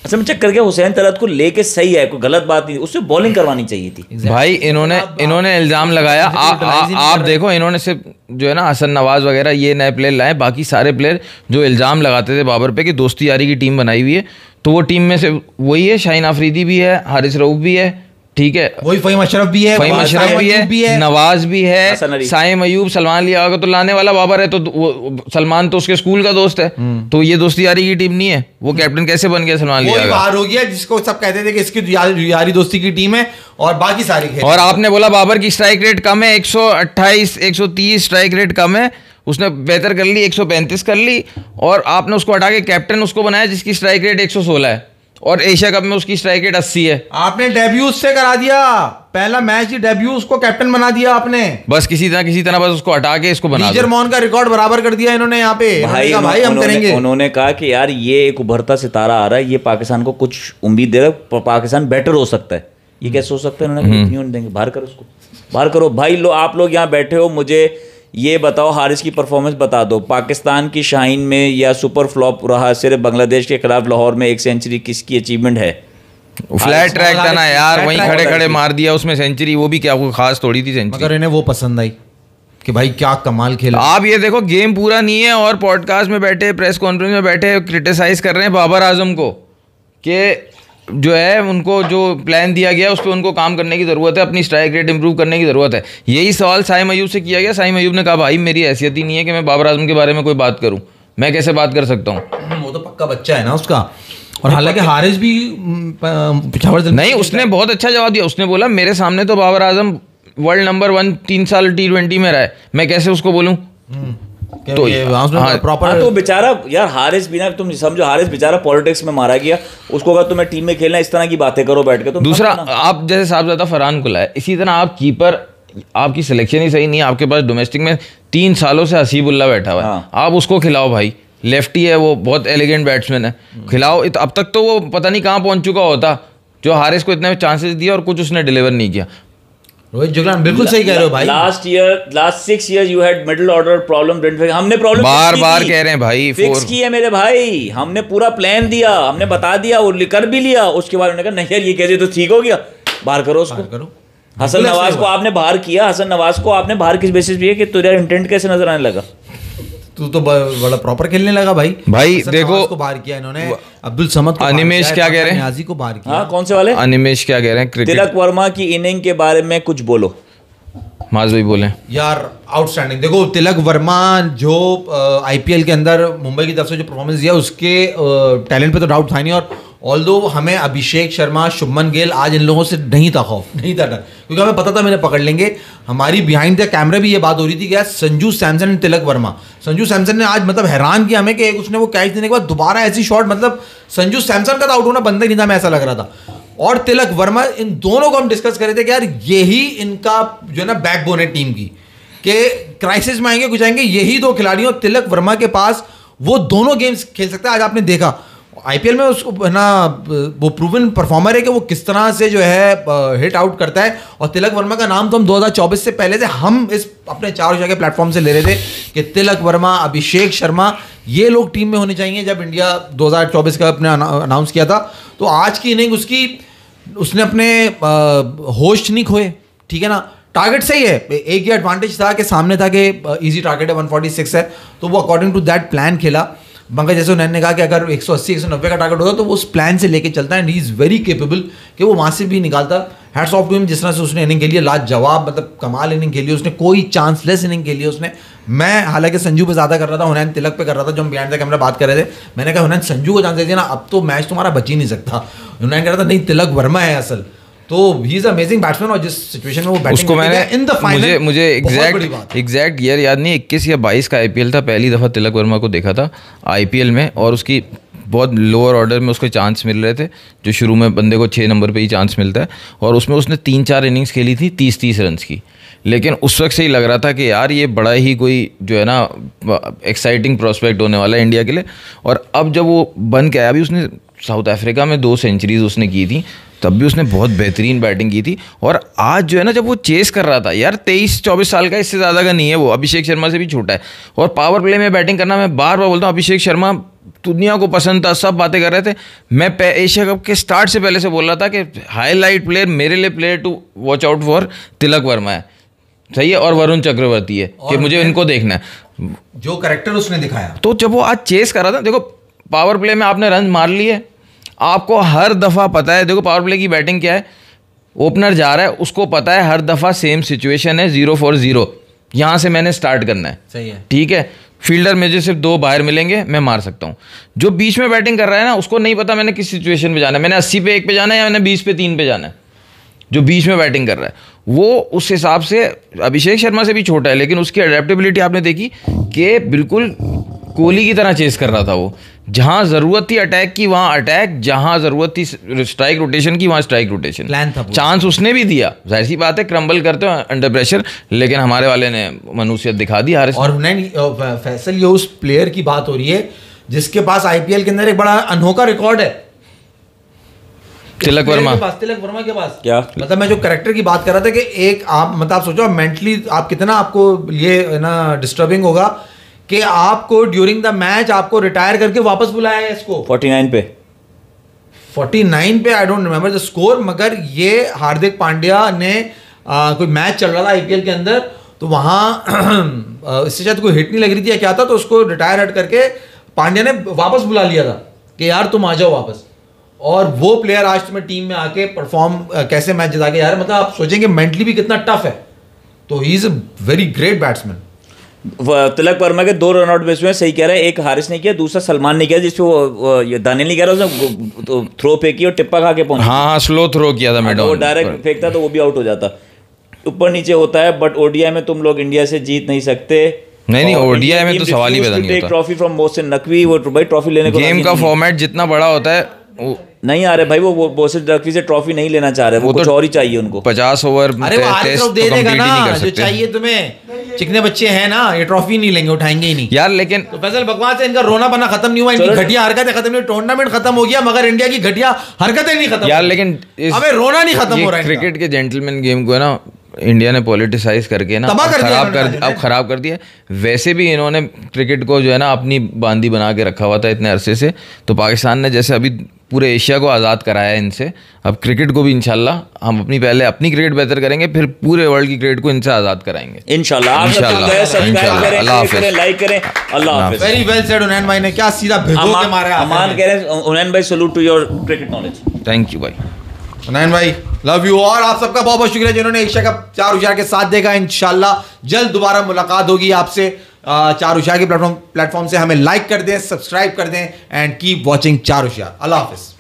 असल में चक्कर क्या, हुसैन तलत को लेके सही है, कोई गलत बात नहीं, उससे बॉलिंग करवानी चाहिए थी। भाई इन्होंने इल्जाम लगाया। आप देखो, इन्होंने सिर्फ जो है ना हसन नवाज वगैरह ये नए प्लेयर लाए, बाकी सारे प्लेयर जो इल्जाम लगाते थे बाबर पे कि दोस्ती यारी की टीम बनाई हुई है, तो वो टीम में से वही है। शाहीन आफरीदी भी है, हारिस रऊफ भी है, ठीक है, वही फ़हीम अशरफ भी है, फ़हीम अशरफ भी है, नवाज भी है, साइम अयूब, सलमान लिया होगा, तो लाने वाला बाबर है, तो सलमान तो उसके स्कूल का दोस्त है, तो ये दोस्ती यारी की टीम नहीं है। वो कैप्टन कैसे बन गया सलमान लिया? बाहर हो गया, जिसको सब कहते थे कि इसकी यारी दोस्ती की टीम है, और बाकी सारी। और आपने बोला बाबर की स्ट्राइक रेट कम है, 128, 130 स्ट्राइक रेट कम है, उसने बेहतर कर ली, 135 कर ली, और आपने उसको हटा के कैप्टन उसको बनाया जिसकी स्ट्राइक रेट 116 है, और एशिया कप में उसकी स्ट्राइक रेट 80 है। आपने डेब्यू उससे करा दिया, पहला मैच ही डेब्यू उसको कैप्टन बना दिया आपने। बस किसी तरह बस उसको हटा के इसको बना दिया। मॉन का रिकॉर्ड बराबर कर दिया इन्होंने यहाँ पे। भाई हम करेंगे। उन्होंने कहा कि यार ये एक उभरता सितारा आ रहा है, ये पाकिस्तान को कुछ उम्मीद दे रहा है, पाकिस्तान बेटर हो सकता है। ये कैसे हो सकता है? उन्होंने नहीं देंगे, बाहर करो उसको, बाहर करो। भाई लो, आप लोग यहाँ बैठे हो, मुझे ये बताओ, हारिस की परफॉर्मेंस बता दो। पाकिस्तान की शाहीन में या सुपर फ्लॉप रहा, सिर्फ बांग्लादेश के खिलाफ लाहौर में 1 सेंचुरी किसकी अचीवमेंट है? फ्लैट ट्रैक था ना यार, वहीं खड़े खड़े मार दिया उसमें सेंचुरी, वो भी क्या कोई खास थोड़ी थी सेंचुरी। मगर इन्हें वो पसंद आई कि भाई क्या कमाल खेला। आप ये देखो, गेम पूरा नहीं है और पॉडकास्ट में बैठे, प्रेस कॉन्फ्रेंस में बैठे क्रिटिसाइज कर रहे हैं बाबर आजम को कि जो है उनको जो प्लान दिया गया उस पर उनको काम करने की ज़रूरत है, अपनी स्ट्राइक रेट इंप्रूव करने की ज़रूरत है। यही सवाल साइम अयूब से किया गया। साइम अयूब ने कहा भाई मेरी हैसियत ही नहीं है कि मैं बाबर आजम के बारे में कोई बात करूं, मैं कैसे बात कर सकता हूं? वो तो पक्का बच्चा है ना उसका। और हालांकि हारिस भी नहीं, उसने बहुत अच्छा जवाब दिया। उसने बोला मेरे सामने तो बाबर आजम वर्ल्ड नंबर 1 3 साल T20 में रहा है, मैं कैसे उसको बोलूँ? तो प्रॉपर तो बेचारा यार हारिस भी ना, तुम समझो हारिस बेचारा पॉलिटिक्स में मारा गया, उसको अगर तुम्हें टीम में खेलना, इस तरह की बातें करो बैठ के। तो दूसरा, आप जैसे साहबजादा फरहान को लाए, इसी तरह आप कीपर, आपकी सिलेक्शन ही सही नहीं है, आपके पास डोमेस्टिक में 3 सालों से हसीबुल्ला बैठा हुआ है, आप उसको खिलाओ भाई, लेफ्टी है वो, बहुत एलिगेंट बैट्समैन है, खिलाओ। अब तक तो वो पता नहीं कहाँ पहुंच चुका होता, जो हारिस को इतने चांसेस दिए और कुछ उसने डिलीवर नहीं किया। रोहित जुगलान बिल्कुल सही कह रहे हो भाई। Last 6 years you had middle order problem, हमने प्रॉब्लम बार कह रहे हैं भाई, फिक्स की है मेरे भाई, हमने पूरा प्लान दिया, हमने बता दिया, वो कर भी लिया। उसके बाद उन्होंने कहा नहीं यार ये कैसे, तो ठीक हो गया, बाहर करो उसको। हसन नवाज को आपने बाहर किया, हसन नवाज को आपने बाहर किस बेसिस पे किया कि तुझे इंटेंट कैसे नजर आने लगा? तू तो बड़ा प्रॉपर खेलने लगा भाई। देखो को बाहर किया इन्होंने, अब्दुल समद को, अनिमेश क्या कह रहे हैं, नियाजी को बाहर किया। कौन से वाले? अनिमेश क्या कह रहे हैं? क्रिकेट तिलक वर्मा की इनिंग के बारे में कुछ बोलो। माज भाई बोले। यार आउटस्टैंडिंग। देखो तिलक वर्मा जो आईपीएल के अंदर मुंबई की तरफ से जो परफॉर्मेंस दिया उसके टैलेंट पे तो डाउट था नहीं, और ऑल्दो हमें अभिषेक शर्मा, शुभमन गिल, आज इन लोगों से नहीं था खौफ, नहीं था डर, क्योंकि हमें पता था मैंने पकड़ लेंगे। हमारी बिहाइंड द कैमरा भी ये बात हो रही थी कि यार संजू सैमसन एंड तिलक वर्मा, संजू सैमसन ने आज मतलब हैरान किया हमें कि एक उसने वो कैच देने के बाद दोबारा ऐसी शॉट, मतलब संजू सैमसन का तो आउट होना बनता ही नहीं था, मैं ऐसा लग रहा था। और तिलक वर्मा, इन दोनों को हम डिस्कस कर रहे थे कि यार यही इनका जो है ना बैकबोन है टीम की, कि क्राइसिस में आएंगे कुछ आएंगे, यही दो खिलाड़ियों तिलक वर्मा के पास वो दोनों गेम्स खेल सकता है। आज आपने देखा आईपीएल में उसको ना वो प्रूवन परफॉर्मर है कि वो किस तरह से जो है हिट आउट करता है। और तिलक वर्मा का नाम तो हम 2024 से पहले से हम इस अपने चारों जगह प्लेटफॉर्म से ले रहे थे कि तिलक वर्मा, अभिषेक शर्मा, ये लोग टीम में होने चाहिए। जब इंडिया 2024 का अपने अनाउंस किया था तो आज की इनिंग उसकी, उसने अपने होश नहीं खोए, ठीक है ना। टारगेट सही है, एक ये एडवांटेज था कि सामने था कि इजी टारगेट है, 146 है, तो वो अकॉर्डिंग टू दैट प्लान खेला। मगर जैसे उन्होंने कहा कि अगर 180 190 का टारगेट होता तो वो उस प्लान से लेके चलता है, and he is very capable कि वो वहाँ से भी निकालता। हैट्स ऑफ टू हिम, जिस तरह से उसने इनिंग खेली है, लाजवाब, मतलब कमाल इनिंग खेली उसने, कोई चांसलेस इनिंग खेली उसने। मैं हालांकि संजू पे ज़्यादा कर रहा था, हुनैन तिलक पे कर रहा था, जो हम बिहाइंड द कैमरा बात कर रहे थे। मैंने कहा हुनैन संजू को चांस दे दिया ना, अब तो मैच तुम्हारा बच ही नहीं सकता। हुनैन कह रहा था नहीं तिलक वर्मा है असल, तो ही इज अमेजिंग बैट्समैन। और जिस सिचुएशन में वो बैटिंग उसको मैंने इन द फाइनल, मुझे एग्जैक्ट ईयर याद नहीं, 21 या 22 का आईपीएल था, पहली दफ़ा तिलक वर्मा को देखा था आईपीएल में, और उसकी बहुत लोअर ऑर्डर में उसको चांस मिल रहे थे, जो शुरू में बंदे को 6 नंबर पे ही चांस मिलता है, और उसमें उसने 3-4 इनिंग्स खेली थी 30-30 रन्स की। लेकिन उस वक्त से ही लग रहा था कि यार ये बड़ा ही कोई जो है ना एक्साइटिंग प्रोस्पेक्ट होने वाला है इंडिया के लिए। और अब जब वो बन के आया, अभी उसने साउथ अफ्रीका में 2 सेंचुरीज उसने की थी, तब भी उसने बहुत बेहतरीन बैटिंग की थी। और आज जो है ना, जब वो चेस कर रहा था, यार 23-24 साल का, इससे ज़्यादा का नहीं है वो, अभिषेक शर्मा से भी छोटा है। और पावर प्ले में बैटिंग करना, मैं बार बार बोलता हूँ, अभिषेक शर्मा दुनिया को पसंद था, सब बातें कर रहे थे। मैं एशिया कप के स्टार्ट से पहले से बोल रहा था कि हाईलाइट प्लेयर मेरे लिए, player to watch out for Tilak Varma है, सही है, और वरुण चक्रवर्ती है, कि मुझे इनको देखना है, जो कैरेक्टर उसने दिखाया। तो जब वो आज चेस कर रहा था, देखो पावर प्ले में आपने रन मार लिए, आपको हर दफ़ा पता है, देखो पावर प्ले की बैटिंग क्या है, ओपनर जा रहा है, उसको पता है हर दफ़ा सेम सिचुएशन है, 0 for 0, यहाँ से मैंने स्टार्ट करना है, सही है, ठीक है। फील्डर मुझे सिर्फ 2 बाहर मिलेंगे, मैं मार सकता हूँ। जो बीच में बैटिंग कर रहा है ना, उसको नहीं पता मैंने किस सिचुएशन पे जाना है, मैंने 80 पे 1 पे जाना है या मैंने 20 पे 3 पे जाना है। जो बीच में बैटिंग कर रहा है वो उस हिसाब से अभिषेक शर्मा से भी छोटा है, लेकिन उसकी अडेप्टेबिलिटी आपने देखी कि बिल्कुल कोहली की तरह चेस कर रहा था वो। जहां जरूरत थी अटैक की वहां अटैक, जहां जरूरत थी स्ट्राइक रोटेशन की वहां स्ट्राइक रोटेशन, प्लान था, चांस उसने भी दिया। जाहिर सी बात है क्रम्बल करते हो अंडर प्रेशर, लेकिन हमारे वाले ने मनुष्यत दिखा दी। और फैसल, ये उस प्लेयर की बात हो रही है जिसके पास आईपीएल के अंदर एक बड़ा अनोखा रिकॉर्ड है, तिलक वर्मा के पास क्या, मतलब मैं जो कैरेक्टर की बात कर रहा था कि एक आप मतलब आप सोचो मेंटली आप कितना, आपको ये ना डिस्टर्बिंग होगा कि आपको ड्यूरिंग द मैच आपको रिटायर करके वापस बुलाया है इसको 49 पे 49 पे, I don't remember the score, मगर ये हार्दिक पांड्या ने कोई मैच चल रहा था आईपीएल के अंदर, तो वहाँ इससे शायद कोई हिट नहीं लग रही थी या क्या था, तो उसको रिटायर हट करके पांड्या ने वापस बुला लिया था कि यार तुम आ जाओ वापस। और वो प्लेयर आज तुम्हें टीम में आके परफॉर्म कैसे मैच जिता के, यार मतलब आप सोचेंगे मेंटली भी कितना टफ है, तो he is a very great batsman. Tilak Varma के 2 रनआउट बेस में सही कह रहा है, एक हारिस ने किया, दूसरा सलमान ने किया, जिसपे वो ये दानियल नहीं कह रहा, उसने थ्रो फेंकी और टिप्पा खा के पहुंचा। हाँ, स्लो थ्रो किया था मैडम, वो डायरेक्ट फेंकता तो वो भी आउट हो जाता, ऊपर नीचे होता है। बट ओडीआई में तुम लोग इंडिया से जीत नहीं सकते। नहीं, ओडीआई में तो सवाल ही पैदा नहीं होता। ट्रॉफी फ्रॉम मोहसिन नकवी, वो भाई ट्रॉफी लेने को गेम का फॉर्मेट जितना बड़ा होता है नहीं आ रहे भाई, वो मोहसिन नकवी से ट्रॉफी नहीं लेना चाह रहे, वो कुछ और ही चाहिए उनको। 50 ओवर अरे वो टेस्ट दे देगा ना, जो चाहिए तुम्हें, चिकने बच्चे हैं ना, ये ट्रॉफी नहीं लेंगे, उठाएंगे ही नहीं यार। लेकिन तो फैसल बकवास है, इनका रोना बना खत्म नहीं हुआ, इनकी घटिया हरकतें खत्म नहीं, टूर्नामेंट खत्म हो गया मगर इंडिया की घटिया हरकतें नहीं खत्म यार। लेकिन हमें रोना नहीं खत्म हो रहा है। क्रिकेट के जेंटलमैन गेम को है ना इंडिया ने पॉलिटिसाइज करके ना खराब कर दिया। वैसे भी इन्होंने क्रिकेट को जो है ना अपनी बांदी बना के रखा हुआ था इतने अरसे से, तो पाकिस्तान ने जैसे अभी पूरे एशिया को आज़ाद कराया है इनसे। अब क्रिकेट को भी इंशाल्लाह हम पहले अपनी क्रिकेट बेहतर करेंगे, फिर पूरे वर्ल्ड की क्रिकेट को इनसे आज़ाद कराएंगे इंशाल्लाह। आप सब्सक्राइब करें, लाइक करें। अल्लाह हाफिज़। वेरी वेल सेड उनैन भाई ने, क्या सीधा भिगो के मारा। अमान कह रहे हैं उनैन भाई salute to your cricket knowledge. Thank you भाई। उनैन भाई लव यू। और आप सबका बहुत बहुत शुक्रिया जिन्होंने एशिया कप चार होशियार के साथ देखा। इंशाल्लाह जल्द दोबारा मुलाकात होगी आपसे चार होशियार के प्लेटफॉर्म से। हमें लाइक कर दें, सब्सक्राइब कर दें एंड कीप वॉचिंग चार होशियार। अल्लाह हाफिज़।